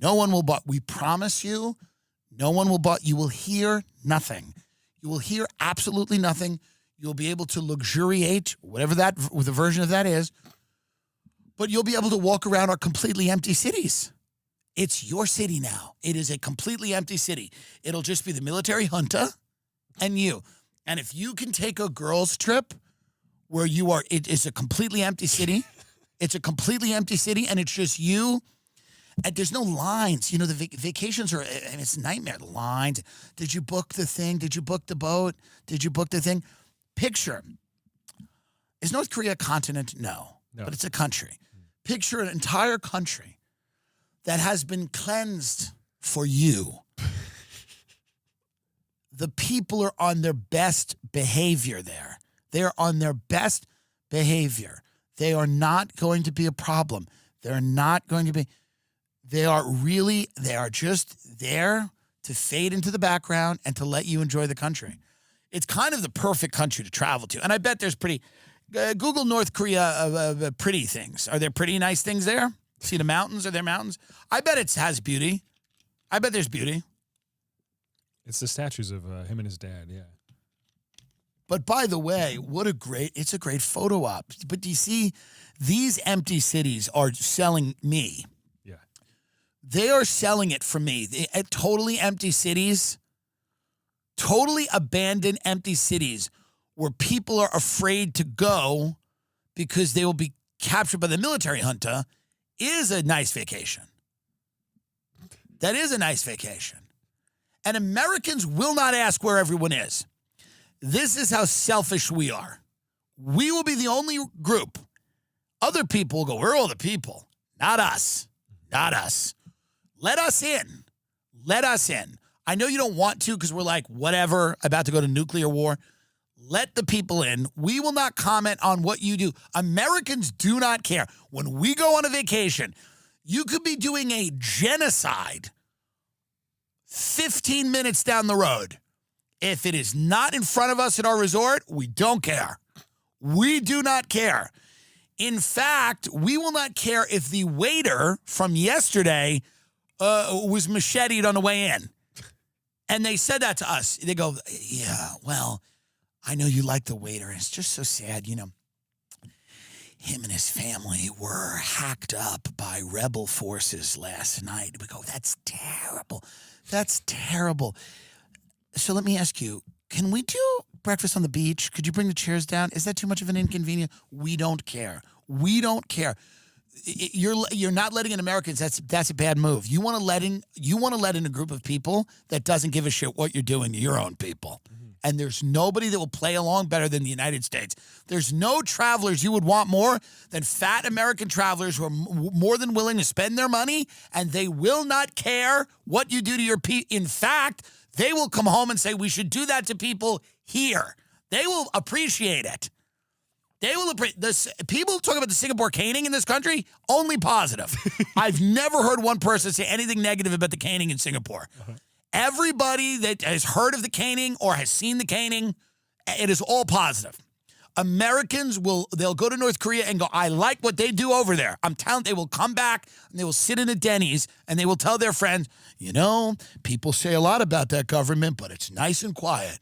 No one will we promise you, no one will you will hear nothing. You will hear absolutely nothing. You'll be able to luxuriate, whatever the version of that is, but you'll be able to walk around our completely empty cities. It's your city now. It is a completely empty city. It'll just be the military junta and you. And if you can take a girls' trip where it is a completely empty city, it's a completely empty city, and it's just you, and there's no lines. The vacations are, and it's a nightmare. The lines. Did you book the thing? Did you book the boat? Did you book the thing? Picture. Is North Korea a continent? No. But it's a country. Picture an entire country that has been cleansed for you. The people are on their best behavior there. They're on their best behavior. They are not going to be a problem. They're not going to be. They are just there to fade into the background and to let you enjoy the country. It's kind of the perfect country to travel to. And I bet there's Google North Korea pretty things. Are there pretty nice things there? See the mountains? Are there mountains? I bet it has beauty. I bet there's beauty. It's the statues of him and his dad, yeah. But by the way, it's a great photo op. But do you see, these empty cities are selling me. Yeah. They are selling it for me. Totally empty cities, totally abandoned empty cities where people are afraid to go because they will be captured by the military junta is a nice vacation. That is a nice vacation. And Americans will not ask where everyone is. This is how selfish we are. We will be the only group. Other people will go, where are all the people? Not us. Not us. Let us in. Let us in. I know you don't want to because we're like, whatever, about to go to nuclear war. Let the people in. We will not comment on what you do. Americans do not care. When we go on a vacation, you could be doing a genocide 15 minutes down the road. If it is not in front of us at our resort, we don't care. We do not care. In fact, we will not care if the waiter from yesterday was macheted on the way in. And they said that to us. They go, yeah, well, I know you like the waiter. It's just so sad, you know. Him and his family were hacked up by rebel forces last night. We go, that's terrible. That's terrible. So let me ask you, can we do breakfast on the beach? Could you bring the chairs down? Is that too much of an inconvenience? We don't care. We don't care. You're not letting in Americans. That's a bad move. You want to let in a group of people that doesn't give a shit what you're doing to your own people. Mm-hmm. And there's nobody that will play along better than the United States. There's no travelers you would want more than fat American travelers who are more than willing to spend their money, and they will not care what you do to your people. In fact, they will come home and say, we should do that to people here. They will appreciate it. They will appreciate this. People talk about the Singapore caning in this country, only positive. I've never heard one person say anything negative about the caning in Singapore. Uh-huh. Everybody that has heard of the caning or has seen the caning, it is all positive. Americans they'll go to North Korea and go, I like what they do over there. I'm telling they will come back and they will sit in a Denny's and they will tell their friends, you know, people say a lot about that government, but it's nice and quiet.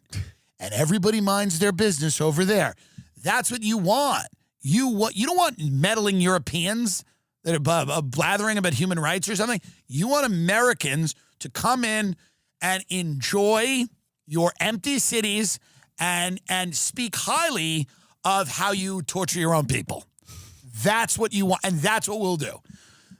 And everybody minds their business over there. That's what you want. You don't want meddling Europeans that are blathering about human rights or something. You want Americans to come in and enjoy your empty cities and speak highly of how you torture your own people. That's what you want, and that's what we'll do.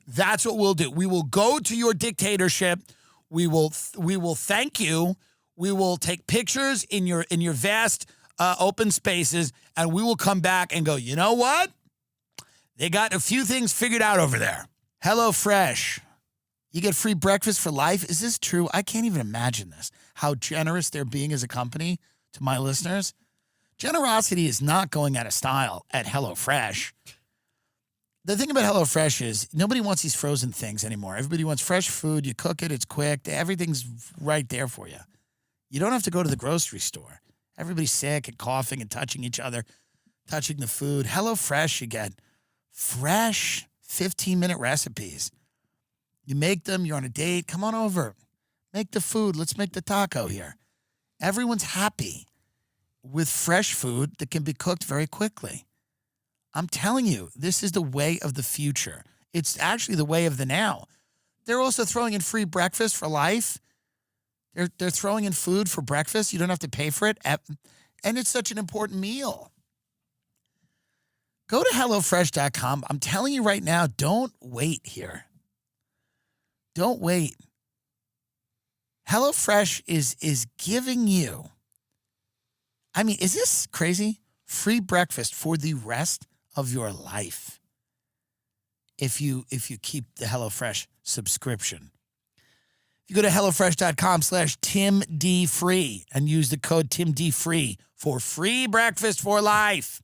That's what we'll do. We will go to your dictatorship. We will thank you. We will take pictures in your vast open spaces, and we will come back and go, you know what? They got a few things figured out over there. HelloFresh. You get free breakfast for life. Is this true? I can't even imagine this. How generous they're being as a company to my listeners. Generosity is not going out of style at HelloFresh. The thing about HelloFresh is nobody wants these frozen things anymore. Everybody wants fresh food. You cook it. It's quick. Everything's right there for you. You don't have to go to the grocery store. Everybody's sick and coughing and touching each other, touching the food. HelloFresh, you get fresh 15-minute recipes. You make them, you're on a date, come on over. Make the food, let's make the taco here. Everyone's happy with fresh food that can be cooked very quickly. I'm telling you, this is the way of the future. It's actually the way of the now. They're also throwing in free breakfast for life. They're throwing in food for breakfast. You don't have to pay for it. And it's such an important meal. Go to HelloFresh.com. I'm telling you right now, don't wait here. Don't wait. HelloFresh is giving you, I mean, is this crazy? Free breakfast for the rest of your life if you keep the HelloFresh subscription. If you go to HelloFresh.com/TimDFree and use the code TimDFree for free breakfast for life.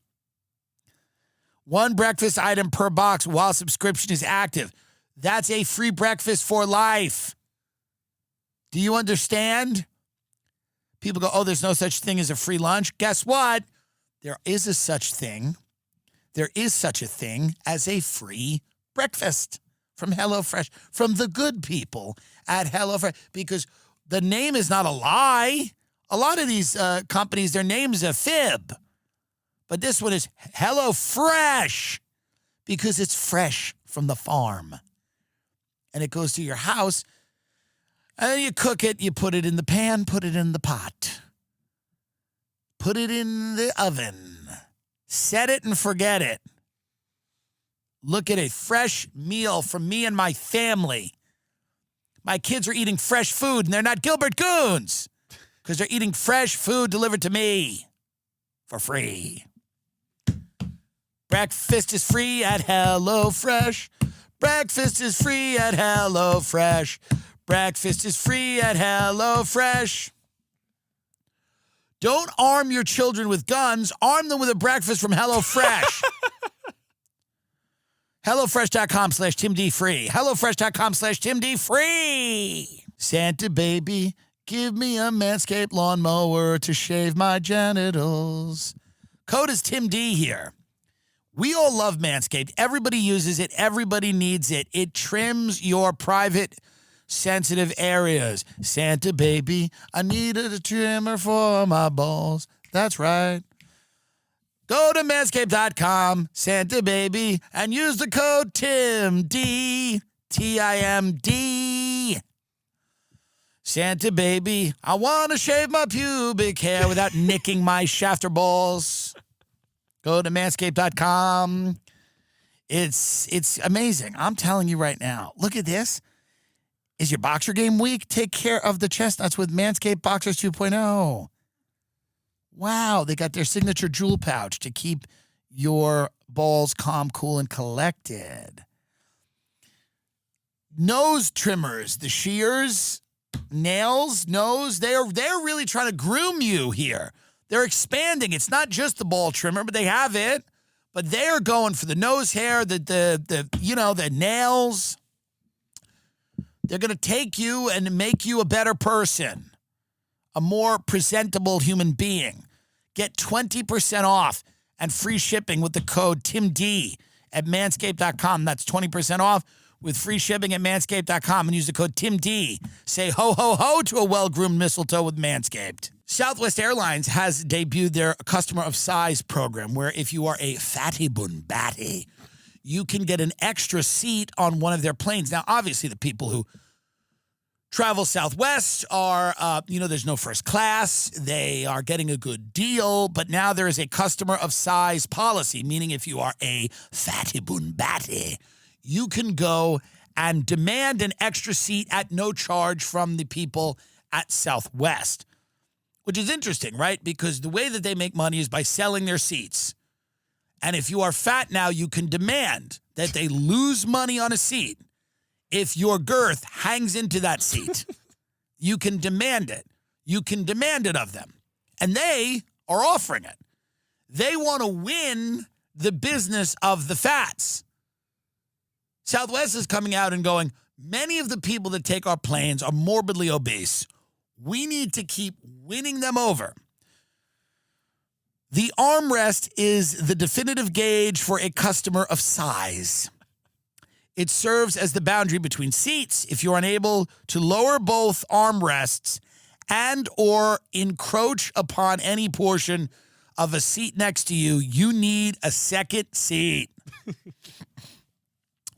One breakfast item per box while subscription is active. That's a free breakfast for life. Do you understand? People go, oh, there's no such thing as a free lunch. Guess what? There is a such thing. There is such a thing as a free breakfast from HelloFresh, from the good people at HelloFresh, because the name is not a lie. A lot of these companies, their name's a fib. But this one is HelloFresh because it's fresh from the farm. And it goes to your house, and you cook it, you put it in the pan, put it in the pot. Put it in the oven. Set it and forget it. Look at a fresh meal from me and my family. My kids are eating fresh food, and they're not Gilbert Goons because they're eating fresh food delivered to me for free. Breakfast is free at HelloFresh. Breakfast is free at HelloFresh. Breakfast is free at HelloFresh. Don't arm your children with guns. Arm them with a breakfast from HelloFresh. HelloFresh.com/TimDFree. HelloFresh.com/TimDFree. Santa baby, give me a Manscaped lawnmower to shave my genitals. Code is Tim D here. We all love Manscaped. Everybody uses it. Everybody needs it. It trims your private, sensitive areas. Santa baby, I needed a trimmer for my balls. That's right. Go to manscaped.com, Santa baby, and use the code TIMD, TIMD. Santa baby, I want to shave my pubic hair without nicking my shafter balls. Go to manscaped.com. It's amazing. I'm telling you right now. Look at this. Is your boxer game weak? Take care of the chestnuts with Manscaped Boxers 2.0. Wow, they got their signature jewel pouch to keep your balls calm, cool, and collected. Nose trimmers, the shears, nails, nose, they're really trying to groom you here. They're expanding. It's not just the ball trimmer, but they have it. But they're going for the nose hair, the nails. They're going to take you and make you a better person, a more presentable human being. Get 20% off and free shipping with the code TIMD at manscaped.com. That's 20% off with free shipping at manscaped.com and use the code TIMD. Say ho, ho, ho to a well-groomed mistletoe with Manscaped. Southwest Airlines has debuted their Customer of Size program where if you are a fatty bun batty, you can get an extra seat on one of their planes. Now, obviously, the people who travel Southwest are, there's no first class. They are getting a good deal, but now there is a Customer of Size policy, meaning if you are a fatty bun batty, you can go and demand an extra seat at no charge from the people at Southwest, which is interesting, right? Because the way that they make money is by selling their seats. And if you are fat now, you can demand that they lose money on a seat if your girth hangs into that seat. You can demand it. You can demand it of them. And they are offering it. They want to win the business of the fats. Southwest is coming out and going, many of the people that take our planes are morbidly obese. We need to keep winning them over. The armrest is the definitive gauge for a customer of size. It serves as the boundary between seats. If you're unable to lower both armrests and or encroach upon any portion of a seat next to you, you need a second seat.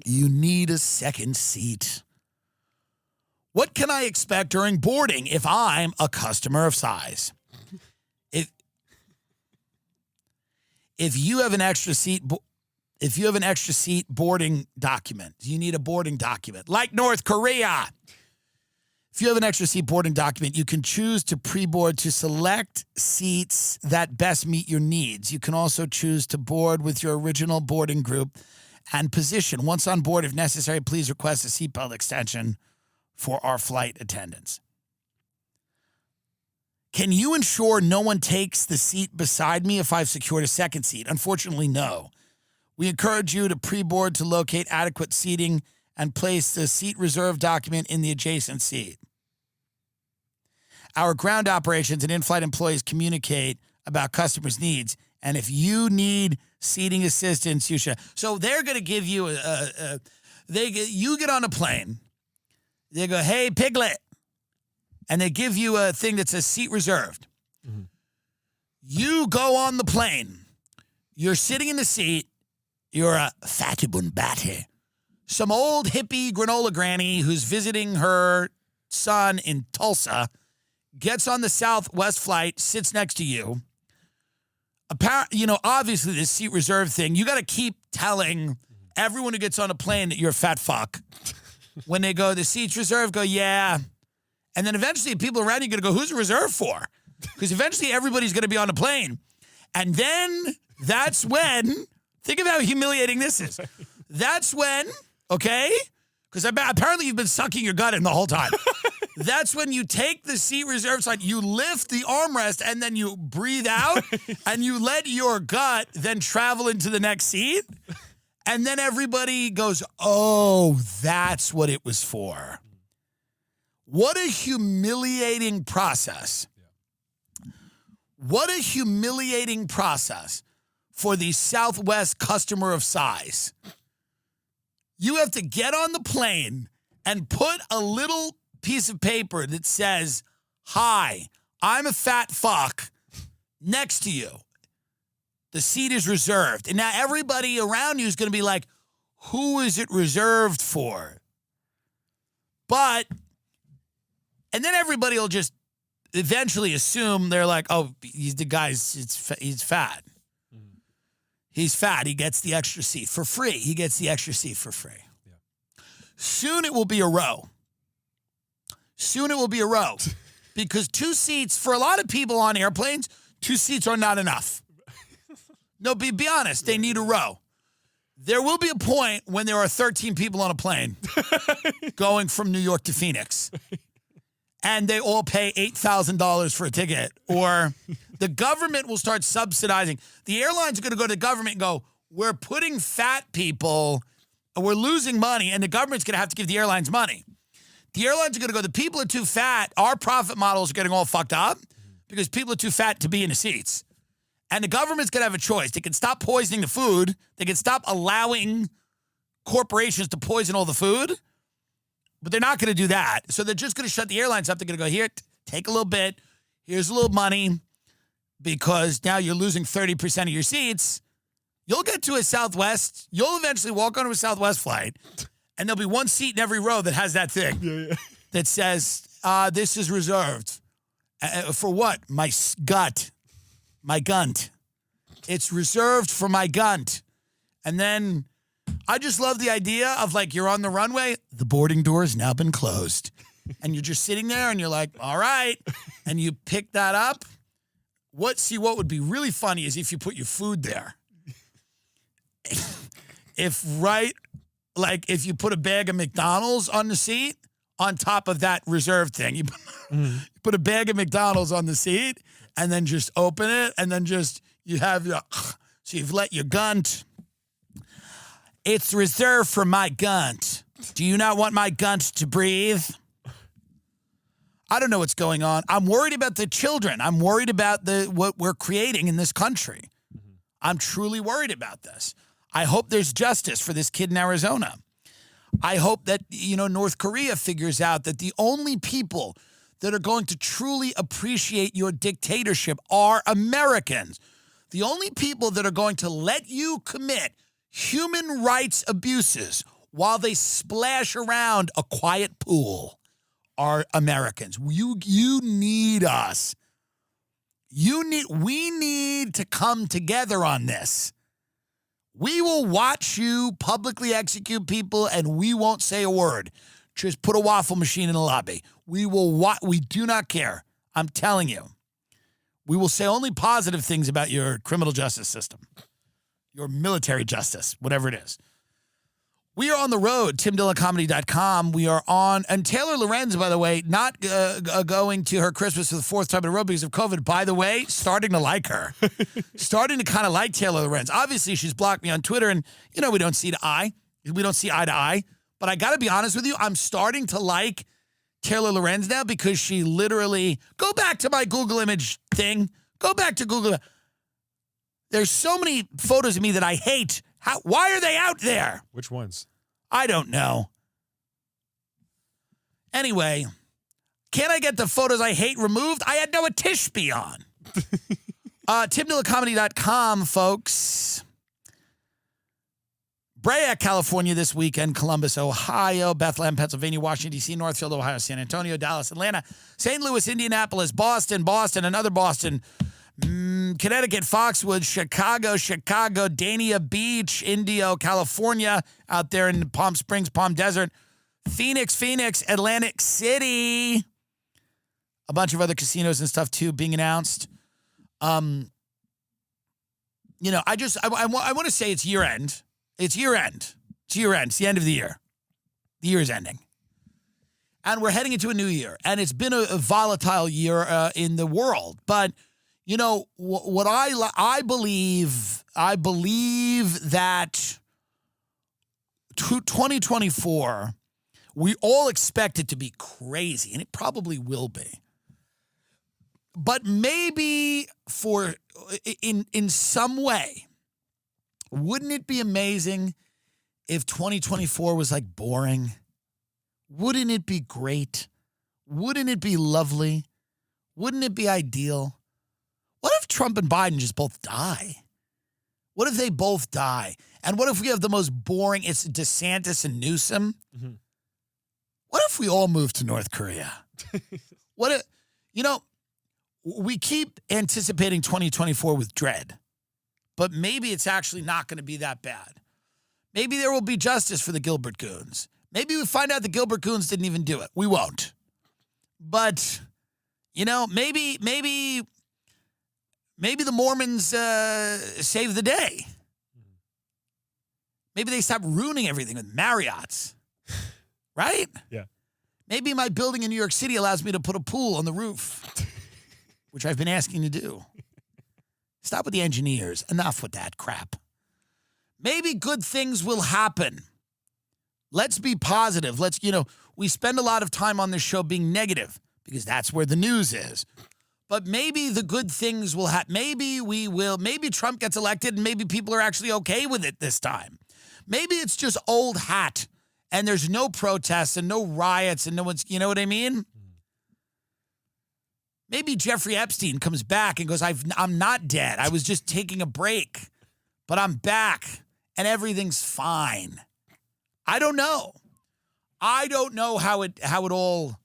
You need a second seat. What can I expect during boarding if I'm a customer of size? If you have an extra seat boarding document, you need a boarding document, like North Korea. If you have an extra seat boarding document, you can choose to pre-board to select seats that best meet your needs. You can also choose to board with your original boarding group and position. Once on board, if necessary, please request a seatbelt extension for our flight attendants. Can you ensure no one takes the seat beside me if I've secured a second seat? Unfortunately, no. We encourage you to pre-board to locate adequate seating and place the seat reserve document in the adjacent seat. Our ground operations and in-flight employees communicate about customers' needs, and if you need seating assistance, you should. So they're going to give you you get on a plane. They go, hey, Piglet. And they give you a thing that says seat reserved. Mm-hmm. You go on the plane. You're sitting in the seat. You're a fatty bun batty. Some old hippie granola granny who's visiting her son in Tulsa gets on the Southwest flight, sits next to you. Obviously this seat reserve thing, you got to keep telling everyone who gets on a plane that you're a fat fuck. When they go, the seat's reserved, go, yeah. And then eventually people around you are going to go, who's it reserved for? Because eventually everybody's going to be on a plane. And then that's when, think of how humiliating this is. That's when, okay? Because apparently you've been sucking your gut in the whole time. That's when you take the seat reserve side, you lift the armrest, and then you breathe out, and you let your gut then travel into the next seat. And then everybody goes, oh, that's what it was for. What a humiliating process. What a humiliating process for the Southwest customer of size. You have to get on the plane and put a little piece of paper that says, "Hi, I'm a fat fuck," next to you. The seat is reserved. And now everybody around you is going to be like, who is it reserved for? And then everybody will just eventually assume they're like, oh, he's the guy's, he's fat. He's fat. He gets the extra seat for free. He gets the extra seat for free. Yeah. Soon it will be a row. Because 2 seats, for a lot of people on airplanes, 2 seats are not enough. No, be honest. They need a row. There will be a point when there are 13 people on a plane going from New York to Phoenix. And they all pay $8,000 for a ticket. Or the government will start subsidizing. The airlines are going to go to the government and go, we're putting fat people, and we're losing money, and the government's going to have to give the airlines money. The airlines are going to go, the people are too fat. Our profit models are getting all fucked up because people are too fat to be in the seats. And the government's going to have a choice. They can stop poisoning the food. They can stop allowing corporations to poison all the food. But they're not going to do that. So they're just going to shut the airlines up. They're going to go, here, take a little bit. Here's a little money because now you're losing 30% of your seats. You'll get to a Southwest. You'll eventually walk onto a Southwest flight, and there'll be 1 seat in every row that has that thing that says, this is reserved. For what? My gut. My gunt. It's reserved for my gunt. And then I just love the idea of like you're on the runway, the boarding door has now been closed. And you're just sitting there and you're like, all right. And you pick that up. What would be really funny is if you put your food there. If you put a bag of McDonald's on the seat on top of that reserved thing. You put a bag of McDonald's on the seat and then just open it and then just you have your, so you've let your gunt. It's reserved for my gunt. Do you not want my gunt to breathe? I don't know what's going on. I'm worried about the children. I'm worried about what we're creating in this country. I'm truly worried about this. I hope there's justice for this kid in Arizona. I hope that, North Korea figures out that the only people that are going to truly appreciate your dictatorship are Americans. The only people that are going to let you commit human rights abuses while they splash around a quiet pool are Americans. You need us. We need to come together on this. We will watch you publicly execute people and we won't say a word. Just put a waffle machine in the lobby. We do not care. I'm telling you. We will say only positive things about your criminal justice system, your military justice, whatever it is. We are on the road, TimDillonComedy.com. We are on, and Taylor Lorenz, by the way, not going to her Christmas for the 4th time in a row because of COVID. By the way, starting to like her. Starting to kind of like Taylor Lorenz. Obviously, she's blocked me on Twitter, and, we don't see eye to eye. But I got to be honest with you, I'm starting to like Taylor Lorenz now because she literally, go back to my Google image thing. Go back to Google. There's so many photos of me that I hate. Why are they out there? Which ones? I don't know. Anyway, can I get the photos I hate removed? I had Noah Tishby on. TimDillonComedy.com, folks. Brea, California this weekend, Columbus, Ohio, Bethlehem, Pennsylvania, Washington, D.C., Northfield, Ohio, San Antonio, Dallas, Atlanta, St. Louis, Indianapolis, Boston, another Boston, Connecticut, Foxwoods, Chicago, Dania Beach, Indio, California, out there in Palm Springs, Palm Desert, Phoenix, Atlantic City, a bunch of other casinos and stuff too being announced. I want to say it's year end. It's year end. It's the end of the year. The year is ending. And we're heading into a new year. And it's been a volatile year in the world. But, what I believe that 2024 We all expect it to be crazy, and it probably will be. But maybe in some way, wouldn't it be amazing if 2024 was like boring? Wouldn't it be great? Wouldn't it be lovely? Wouldn't it be ideal? What if Trump and Biden just both die? What if they both die? And what if we have the most boring, it's DeSantis and Newsom? Mm-hmm. What if we all move to North Korea? What if, we keep anticipating 2024 with dread, but maybe it's actually not going to be that bad. Maybe there will be justice for the Gilbert Goons. Maybe we find out the Gilbert Goons didn't even do it. We won't. But, maybe the Mormons save the day. Maybe they stop ruining everything with Marriott's. Right? Yeah. Maybe my building in New York City allows me to put a pool on the roof, which I've been asking to do. Stop with the engineers. Enough with that crap. Maybe good things will happen. Let's be positive. We spend a lot of time on this show being negative because that's where the news is. But maybe the good things will happen. Maybe Trump gets elected and maybe people are actually okay with it this time. Maybe it's just old hat and there's no protests and no riots and no one's, you know what I mean? Maybe Jeffrey Epstein comes back and goes, I'm not dead. I was just taking a break, but I'm back and everything's fine. I don't know. I don't know how it all.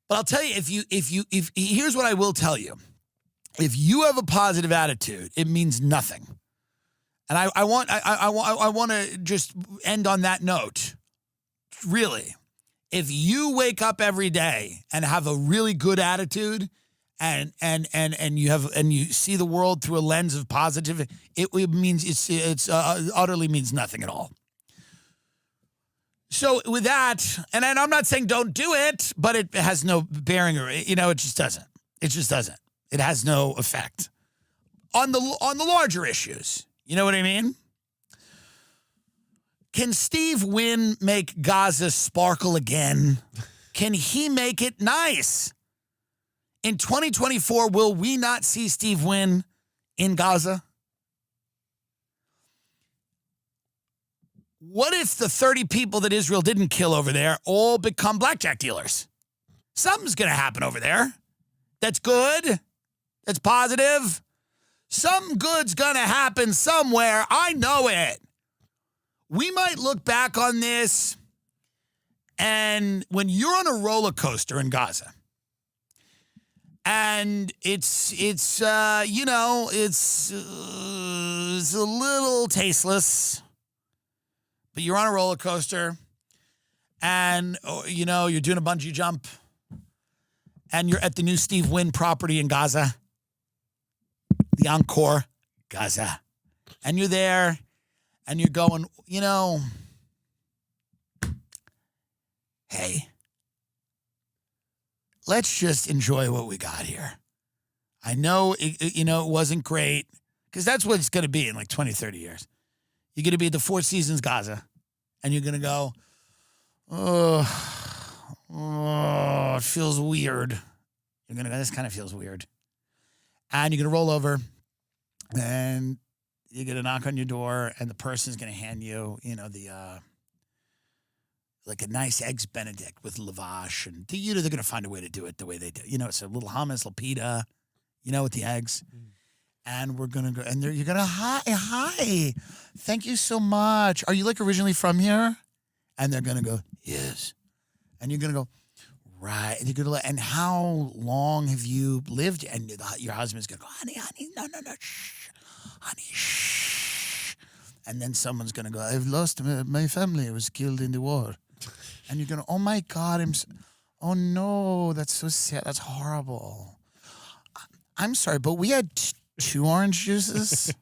But I'll tell you, if here's what I will tell you. If you have a positive attitude, it means nothing. And I want to just end on that note. Really, if you wake up every day and have a really good attitude, and you see the world through a lens of positive, it means it's utterly means nothing at all. So with that, and I'm not saying don't do it, but it has no bearing, or it just doesn't. It just doesn't. It has no effect on the larger issues. You know what I mean? Can Steve Wynn make Gaza sparkle again? Can he make it nice? In 2024, will we not see Steve Wynn in Gaza? What if the 30 people that Israel didn't kill over there all become blackjack dealers? Something's going to happen over there. That's good. That's positive. Something good's going to happen somewhere. I know it. We might look back on this, and when you're on a roller coaster in Gaza, and it's a little tasteless, but you're on a roller coaster, and you're doing a bungee jump, and you're at the new Steve Wynn property in Gaza, the Encore Gaza, and you're there, and you're going, hey, let's just enjoy what we got here. I know it wasn't great, because that's what it's going to be in like 20, 30 years. You're going to be at the Four Seasons Gaza, and you're going to go, oh, it feels weird. You're going to go, this kind of feels weird. And you're going to roll over, and you're going to knock on your door, and the person's going to hand you, like a nice eggs Benedict with lavash. And they're going to find a way to do it the way they do. It's a little hummus, little pita, with the eggs. Mm. And we're going to go, and you're going to, hi, thank you so much. Are you like originally from here? And they're going to go, yes. And you're going to go, right. And you're going to, and how long have you lived? And your husband's going to go, honey, no, shh, honey, shh. And then someone's going to go, I've lost my family. I was killed in the war. And you're going to, oh my God, oh no, that's so sad. That's horrible. I'm sorry, but we had 2 orange juices.